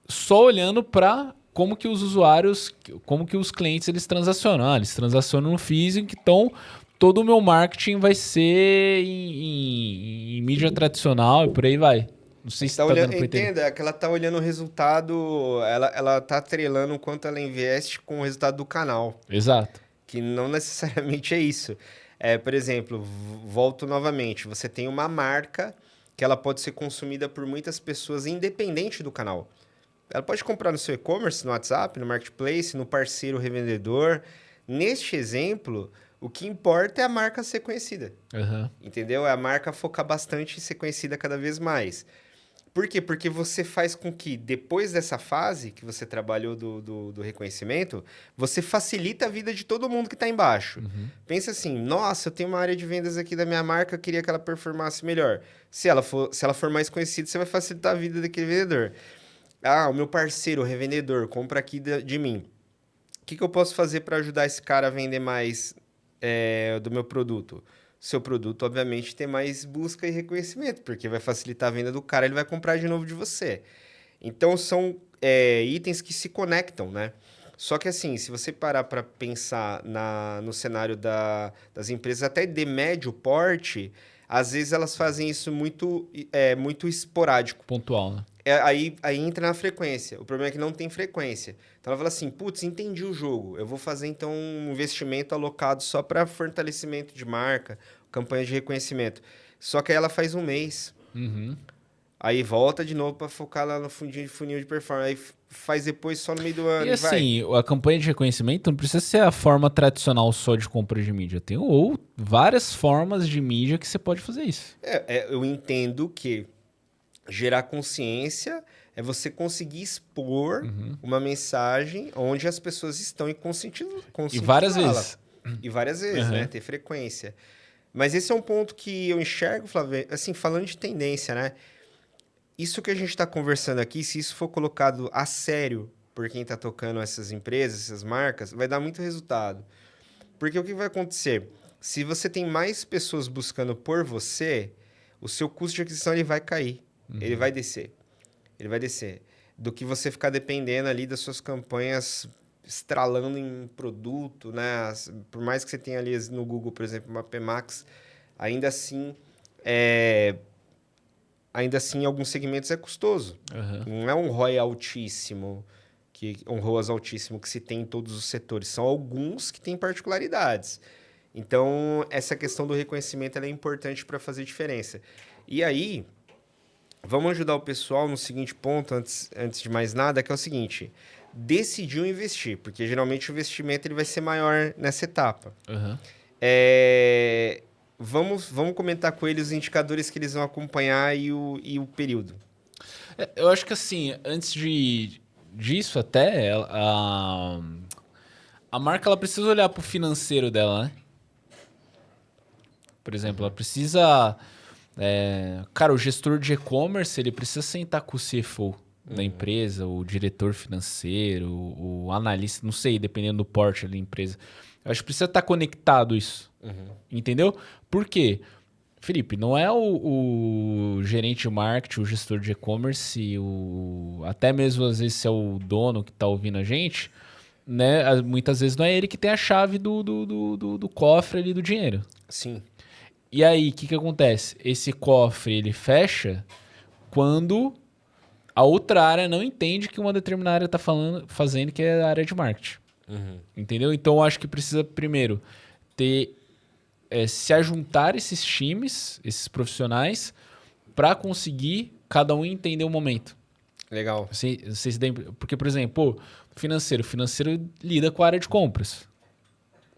só olhando para como que os usuários, como que os clientes eles transacionam. Eles transacionam no físico, então todo o meu marketing vai ser em mídia tradicional e por aí vai. Não sei se Tá tá olhando, dando pra entender. entenda, é que ela tá olhando o resultado, ela tá atrelando o quanto ela investe com o resultado do canal, Exato. que não necessariamente é isso. Por exemplo, volto novamente, você tem uma marca que ela pode ser consumida por muitas pessoas independente do canal. Ela pode comprar no seu e-commerce, no WhatsApp, no marketplace, no parceiro revendedor. Neste exemplo, o que importa é a marca ser conhecida. Uhum. Entendeu? É a marca focar bastante em ser conhecida cada vez mais. Por quê? Porque você faz com que, depois dessa fase que você trabalhou do reconhecimento, você facilita a vida de todo mundo que está embaixo. Pensa assim, nossa, eu tenho uma área de vendas aqui da minha marca, eu queria que ela performasse melhor. Se ela for mais conhecida, você vai facilitar a vida daquele vendedor. Ah, o meu parceiro, o revendedor, compra aqui de mim. O que eu posso fazer para ajudar esse cara a vender mais do meu produto? Seu produto, obviamente, ter mais busca e reconhecimento, porque vai facilitar a venda do cara, ele vai comprar de novo de você. Então, são itens que se conectam, né? Só que assim, se você parar para pensar no cenário das empresas, até de médio porte, às vezes elas fazem isso muito esporádico. Pontual, né? Aí entra na frequência. O problema é que não tem frequência. Então ela fala assim, putz, entendi o jogo. Eu vou fazer então um investimento alocado só para fortalecimento de marca, campanha de reconhecimento. Só que aí ela faz um mês. Aí volta de novo para focar lá no funil de performance. Aí faz depois só no meio do ano E e vai. assim, a campanha de reconhecimento não precisa ser a forma tradicional só de compra de mídia. Tem várias formas de mídia que você pode fazer isso. Eu entendo que gerar consciência é você conseguir expor uma mensagem onde as pessoas estão e E várias conscientizá-la. vezes. E várias vezes, né? Ter frequência. Mas esse é um ponto que eu enxergo, Flávio, assim, falando de tendência, né? Isso que a gente está conversando aqui, se isso for colocado a sério por quem está tocando essas empresas, essas marcas, vai dar muito resultado. Porque o que vai acontecer? Se você tem mais pessoas buscando por você, o seu custo de aquisição ele vai cair. Ele vai descer. Ele vai descer. Do que você ficar dependendo ali das suas campanhas estralando em produto, né? Por mais que você tenha ali no Google, por exemplo, uma PMax, ainda assim, em alguns segmentos é custoso. Não é um ROI altíssimo, um ROAS altíssimo que se tem em todos os setores. São alguns que têm particularidades. Então, essa questão do reconhecimento ela é importante para fazer diferença. E aí, vamos ajudar o pessoal no seguinte ponto, antes de mais nada, que é o seguinte: decidiu investir, porque geralmente o investimento ele vai ser maior nessa etapa. Vamos comentar com eles os indicadores que eles vão acompanhar e o período. Eu acho que assim, antes disso até, a marca ela precisa olhar para o financeiro dela, né? Por exemplo, ela precisa... cara, o gestor de e-commerce, ele precisa sentar com o CFO da empresa, o diretor financeiro, o analista, não sei, dependendo do porte da empresa. Eu acho que precisa estar conectado isso. Entendeu? Por quê? Felipe, não é o gerente de marketing, o gestor de e-commerce, até mesmo às vezes se é o dono que está ouvindo a gente, né? Muitas vezes não é ele que tem a chave do cofre ali do dinheiro. Sim. E aí, o que acontece? Esse cofre, ele fecha quando a outra área não entende que uma determinada área está fazendo, que é a área de marketing. Entendeu? Então, eu acho que precisa, primeiro, se ajuntar esses times, esses profissionais, para conseguir cada um entender o momento. Legal. Porque, por exemplo, o financeiro lida com a área de compras.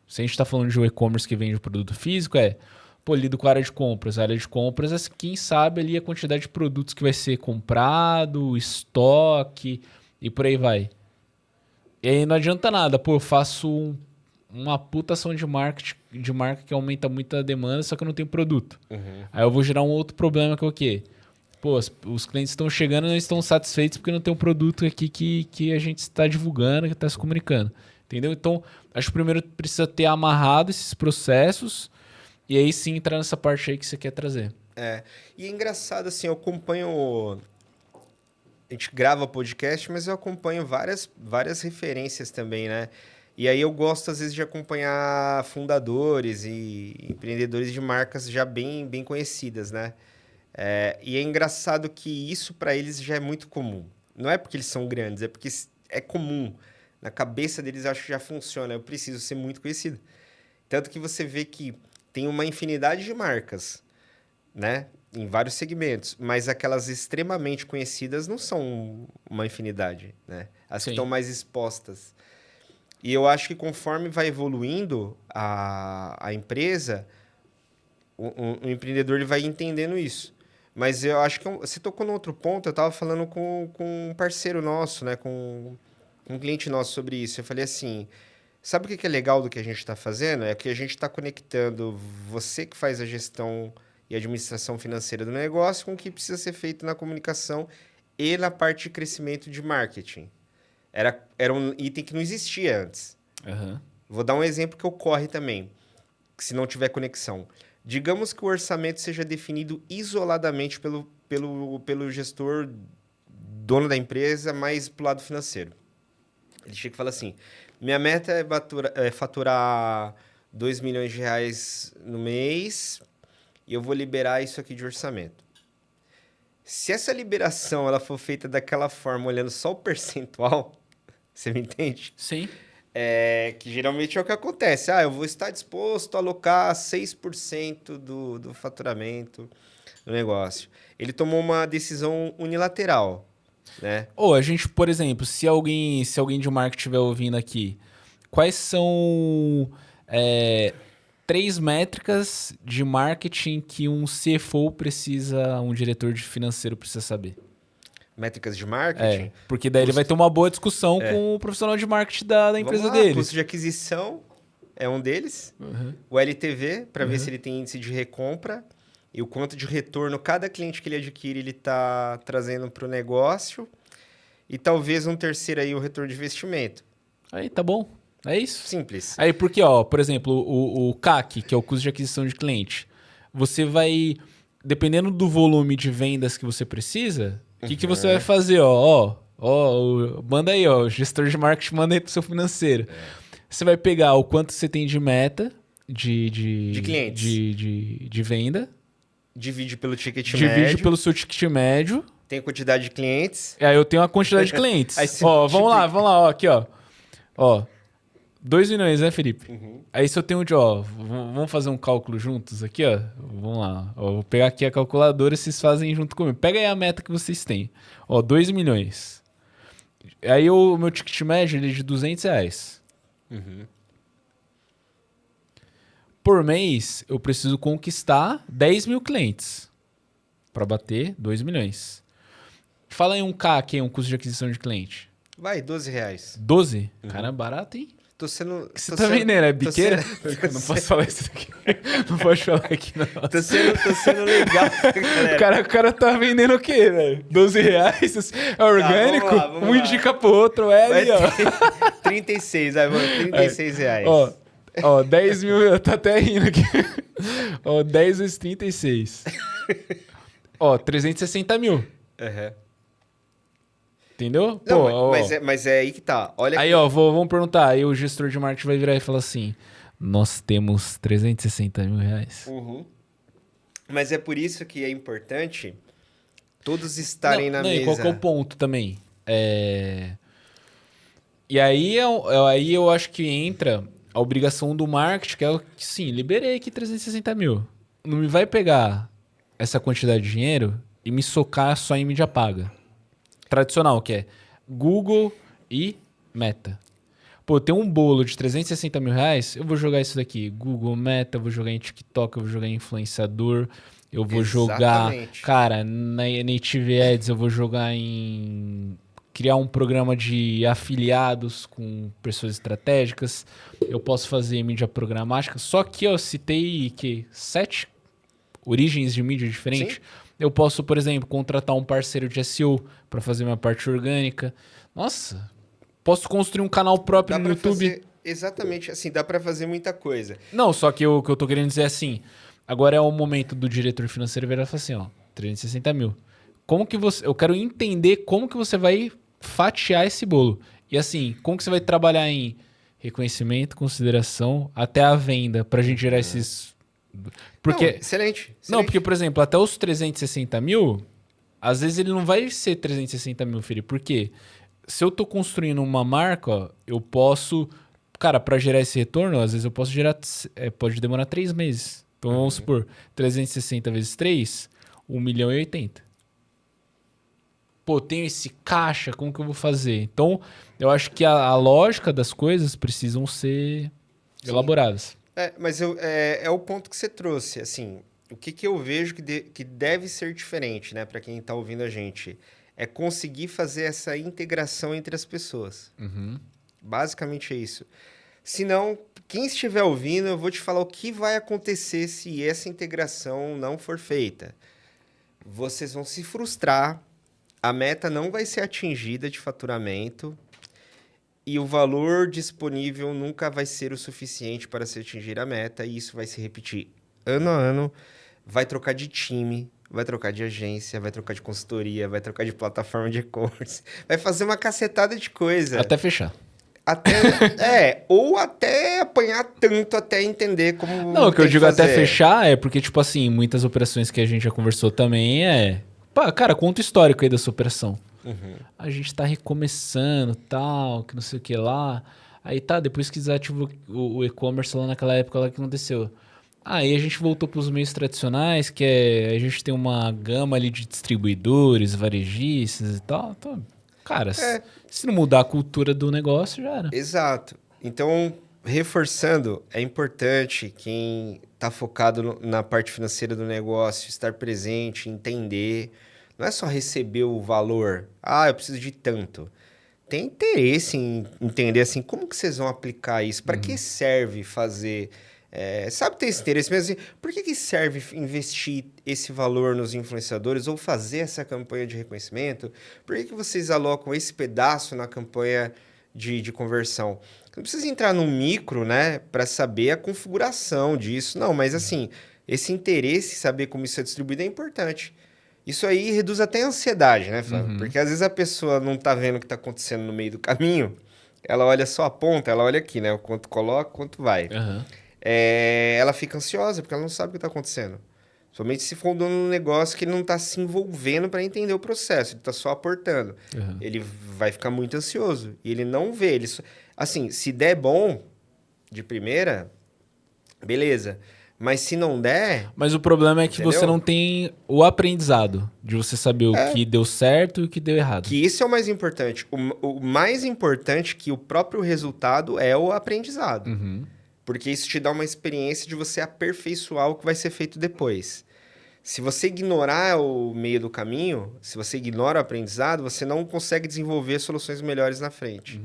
Se a gente está falando de um e-commerce que vende produto físico, lido com a área de compras. A área de compras é quem sabe ali a quantidade de produtos que vai ser comprado, estoque e por aí vai. E aí não adianta nada. Eu faço uma puta ação de marca que aumenta muito a demanda, só que eu não tenho produto. Aí eu vou gerar um outro problema que é o quê? Os clientes estão chegando e não estão satisfeitos porque não tem um produto aqui que a gente está divulgando, que está se comunicando. Entendeu? Então, acho que primeiro precisa ter amarrado esses processos e aí sim entrar nessa parte aí que você quer trazer. E é engraçado, assim, eu acompanho... A gente grava podcast, mas eu acompanho várias referências também, né? E aí eu gosto, às vezes, de acompanhar fundadores e empreendedores de marcas já bem conhecidas, né? E é engraçado que isso para eles já é muito comum. Não é porque eles são grandes, é porque é comum. Na cabeça deles, acho que já funciona. Eu preciso ser muito conhecido. Tanto que você vê que tem uma infinidade de marcas, né? Em vários segmentos. Mas aquelas extremamente conhecidas não são uma infinidade, né? As que estão mais expostas. E eu acho que conforme vai evoluindo a empresa, o empreendedor ele vai entendendo isso. Mas eu acho que você tocou num outro ponto, eu estava falando com um parceiro nosso, né? Com um cliente nosso sobre isso. Eu falei assim, sabe o que é legal do que a gente está fazendo? É que a gente está conectando você que faz a gestão e administração financeira do negócio com o que precisa ser feito na comunicação e na parte de crescimento de marketing. Era um item que não existia antes. Vou dar um exemplo que ocorre também, que se não tiver conexão. Digamos que o orçamento seja definido isoladamente pelo gestor, dono da empresa, mais pro lado financeiro. Ele chega e fala assim, minha meta é faturar 2 milhões de reais no mês e eu vou liberar isso aqui de orçamento. Se essa liberação ela for feita daquela forma, olhando só o percentual, você me entende? Sim. Que geralmente é o que acontece. Eu vou estar disposto a alocar 6% do faturamento do negócio. Ele tomou uma decisão unilateral, né? A gente, por exemplo, se alguém de marketing estiver ouvindo aqui, quais são 3 métricas de marketing que um CFO precisa, um diretor de financeiro precisa saber? Métricas de marketing? Porque daí ele vai ter uma boa discussão com o profissional de marketing da empresa dele. Custo de aquisição é um deles. O LTV, para ver se ele tem índice de recompra. E o quanto de retorno cada cliente que ele adquire, ele está trazendo para o negócio. E talvez um terceiro aí, o retorno de investimento. Aí, tá bom. É isso. Simples. Aí, porque, por exemplo, o CAC, que é o custo de aquisição de cliente, você vai, dependendo do volume de vendas que você precisa, o que você vai fazer? Manda aí, ó. O gestor de marketing manda aí pro seu financeiro. Você vai pegar o quanto você tem de meta De clientes. de venda. Divide pelo ticket Divide médio. pelo seu ticket médio. Tem a quantidade de clientes. E aí eu tenho a quantidade de clientes. Aí você Ó, vamos lá, ó, aqui, ó. Ó, 2 milhões, né, Felipe? Aí se eu tenho de, ó, vamos fazer um cálculo juntos aqui, ó. Vamos lá. Ó, vou pegar aqui a calculadora e vocês fazem junto comigo. Pega aí a meta que vocês têm. Ó, 2 milhões. Aí o meu ticket médio ele é de R$200. Por mês, eu preciso conquistar 10 mil clientes para bater 2 milhões. Fala em um K aqui, um custo de aquisição de cliente. Vai, R$12. 12? Cara, barato, hein? Tô sendo... Você tá vendendo, é biqueira? Eu não posso falar isso aqui. Não pode falar aqui, não. Tô sendo legal, galera. O cara tá vendendo o quê, velho? R$12? É orgânico? vamos lá. Indica pro outro, ali, ó. 36, vai, mano. R$36. Ó, 10 mil, eu tô até rindo aqui. Ó, 10 vezes 36. Ó, 360 mil. Entendeu? Não, Pô, mas é aí que tá. Olha aí, aqui. ó, vamos perguntar. Aí o gestor de marketing vai virar e falar assim: nós temos 360 mil reais. Mas é por isso que é importante todos estarem na mesa. E qual que é o ponto também? E aí, aí eu acho que entra a obrigação do marketing, que é que sim, liberei aqui 360 mil. Não me vai pegar essa quantidade de dinheiro e me socar só em mídia paga. Tradicional, que é Google e Meta. Pô, tem um bolo de 360 mil reais, eu vou jogar isso daqui. Google, Meta, eu vou jogar em TikTok, eu vou jogar em influenciador, eu vou jogar... Cara, na Native Ads eu vou jogar em... criar um programa de afiliados com pessoas estratégicas. Eu posso fazer mídia programática. Só que eu citei que 7 origens de mídia diferentes. Sim. Eu posso, por exemplo, contratar um parceiro de SEO para fazer minha parte orgânica. Nossa, posso construir um canal próprio no YouTube. Exatamente, assim, dá para fazer muita coisa. Não, só que o que eu tô querendo dizer é assim, agora é o momento do diretor financeiro virar e falar assim, ó, 360 mil. Como que você... Eu quero entender como que você vai fatiar esse bolo. E assim, como que você vai trabalhar em reconhecimento, consideração, até a venda, pra gente gerar esses... Porque... Não, excelente. Não, porque, por exemplo, até os 360 mil, às vezes ele não vai ser 360 mil, Felipe. Por quê? Se eu tô construindo uma marca, ó, eu posso... Cara, pra gerar esse retorno, às vezes eu posso gerar... pode demorar 3 meses. Então, vamos supor, 360 vezes 3, 1.080.000. Pô, tenho esse caixa, como que eu vou fazer? Então, eu acho que a lógica das coisas precisam ser elaboradas. Mas é o ponto que você trouxe, assim, o que eu vejo que deve ser diferente, né, para quem está ouvindo a gente, é conseguir fazer essa integração entre as pessoas. Basicamente é isso. Senão, quem estiver ouvindo, eu vou te falar o que vai acontecer se essa integração não for feita. Vocês vão se frustrar, a meta não vai ser atingida de faturamento, e o valor disponível nunca vai ser o suficiente para se atingir a meta, e isso vai se repetir ano a ano, vai trocar de time, vai trocar de agência, vai trocar de consultoria, vai trocar de plataforma de e-commerce, vai fazer uma cacetada de coisa. Até fechar. Ou até apanhar tanto até entender como. Não, o que eu digo até fechar é porque, tipo assim, muitas operações que a gente já conversou também Pá, cara, conta o histórico aí da sua operação. A gente tá recomeçando, tal, que não sei o que lá. Aí tá, depois que desativou o e-commerce lá naquela época lá que aconteceu. Aí a gente voltou pros meios tradicionais, que a gente tem uma gama ali de distribuidores, varejistas e tal. Então, cara, se não mudar a cultura do negócio, já era. Exato. Então, reforçando, é importante quem tá focado na parte financeira do negócio, estar presente, entender. Não é só receber o valor. Eu preciso de tanto. Tem interesse em entender assim, como que vocês vão aplicar isso? Para que serve fazer... sabe ter esse interesse mesmo? Assim, por que serve investir esse valor nos influenciadores ou fazer essa campanha de reconhecimento? Por que vocês alocam esse pedaço na campanha de conversão? Não precisa entrar no micro, né, para saber a configuração disso. Não, mas assim, esse interesse, saber como isso é distribuído é importante. Isso aí reduz até a ansiedade, né, Flávio? Porque às vezes a pessoa não tá vendo o que tá acontecendo no meio do caminho, ela olha só a ponta, ela olha aqui, né? O quanto coloca, quanto vai. Aham. Ela fica ansiosa, porque ela não sabe o que tá acontecendo. Somente se for um dono de um negócio que ele não tá se envolvendo para entender o processo, ele tá só aportando. Aham. Ele vai ficar muito ansioso. E ele não vê. Assim, se der bom de primeira, beleza. Mas se não der, Mas o problema é que entendeu? você não tem o aprendizado de você saber o que deu certo e o que deu errado. Que isso é o mais importante. O mais importante que o próprio resultado é o aprendizado. Uhum. Porque isso te dá uma experiência de você aperfeiçoar o que vai ser feito depois. Se você ignorar o meio do caminho, se você ignora o aprendizado, você não consegue desenvolver soluções melhores na frente.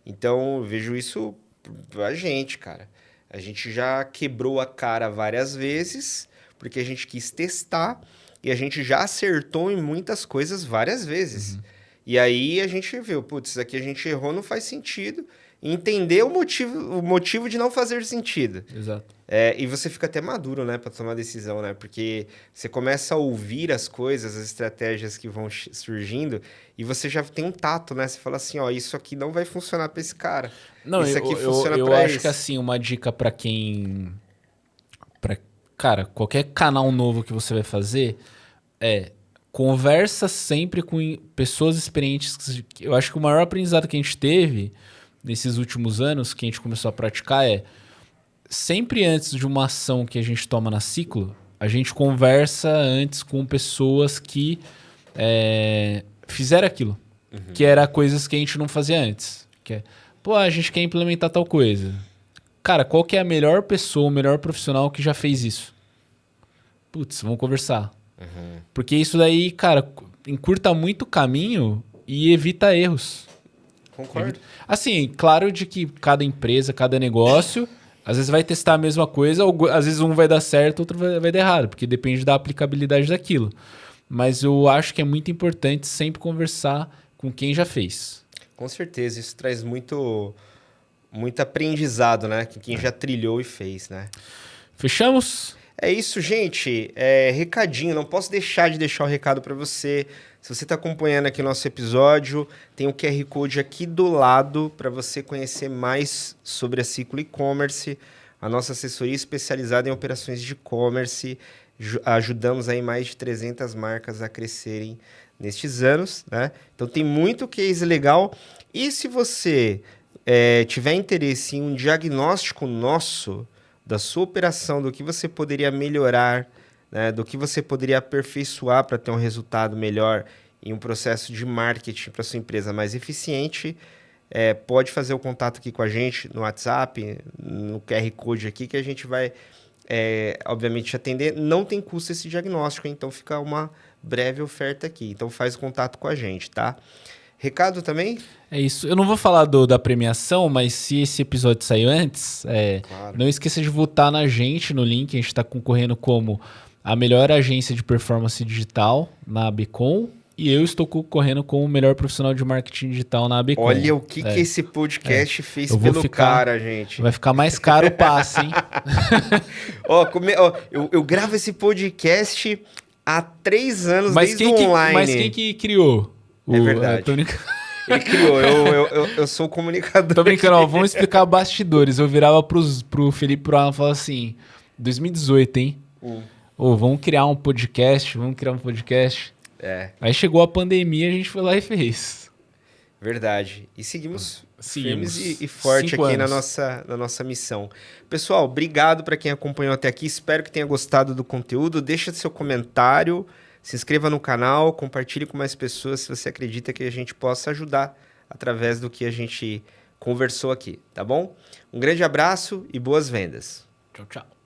Então, eu vejo isso pra gente, cara. A gente já quebrou a cara várias vezes, porque a gente quis testar, e a gente já acertou em muitas coisas várias vezes. E aí a gente viu, putz, isso aqui a gente errou, não faz sentido. E entender o motivo de não fazer sentido. Exato. E você fica até maduro, né, para tomar decisão, né? Porque você começa a ouvir as coisas, as estratégias que vão surgindo, e você já tem um tato, né? Você fala assim, ó, isso aqui não vai funcionar para esse cara. Não, isso aqui eu funciona eu para acho esse. que assim, uma dica pra quem... Cara, qualquer canal novo que você vai fazer conversa sempre com pessoas experientes. Eu acho que o maior aprendizado que a gente teve nesses últimos anos, que a gente começou a praticar sempre antes de uma ação que a gente toma na Ciclo, a gente conversa antes com pessoas que fizeram aquilo. Que era coisas que a gente não fazia antes. Que é, pô, a gente quer implementar tal coisa. Cara, qual que é a melhor pessoa, o melhor profissional que já fez isso? Putz, vamos conversar. Porque isso daí, cara, encurta muito o caminho e evita erros. Concordo. Assim, claro de que cada empresa, cada negócio, às vezes vai testar a mesma coisa, ou às vezes um vai dar certo, outro vai dar errado, porque depende da aplicabilidade daquilo. Mas eu acho que é muito importante sempre conversar com quem já fez. Com certeza, isso traz muito aprendizado, né? Que quem já trilhou e fez, né? Fechamos? É isso, gente. Recadinho, não posso deixar de deixar o recado para você. Se você está acompanhando aqui o nosso episódio, tem o QR Code aqui do lado para você conhecer mais sobre a Ciclo E-Commerce, a nossa assessoria especializada em operações de e-commerce. Ajudamos aí mais de 300 marcas a crescerem nestes anos, né? Então tem muito case legal. E se você tiver interesse em um diagnóstico nosso da sua operação, do que você poderia melhorar, né, do que você poderia aperfeiçoar para ter um resultado melhor em um processo de marketing para sua empresa mais eficiente, pode fazer o contato aqui com a gente no WhatsApp, no QR Code aqui, que a gente vai, obviamente, te atender. Não tem custo esse diagnóstico, então fica uma breve oferta aqui. Então faz o contato com a gente, tá? Recado também? É isso. Eu não vou falar da premiação, mas se esse episódio sair antes, Claro. não esqueça de votar na gente no link. A gente está concorrendo como a melhor agência de performance digital na ABCom e eu estou concorrendo como o melhor profissional de marketing digital na ABCom. Olha o que esse podcast fez Eu vou pelo cara, gente. Vai ficar mais caro o passe, hein? Eu gravo esse podcast há 3 anos desde o online. Mas quem que criou? É verdade. Ele criou, eu sou o comunicador. Tô brincando, ó, vamos explicar bastidores. Eu virava pro Felipe pro Alan e falava assim, 2018, hein? Vamos criar um podcast, Aí chegou a pandemia, a gente foi lá e fez. Verdade. E seguimos firmes e forte aqui na nossa missão. Pessoal, obrigado para quem acompanhou até aqui. Espero que tenha gostado do conteúdo. Deixa seu comentário, se inscreva no canal, compartilhe com mais pessoas se você acredita que a gente possa ajudar através do que a gente conversou aqui, tá bom? Um grande abraço e boas vendas. Tchau, tchau.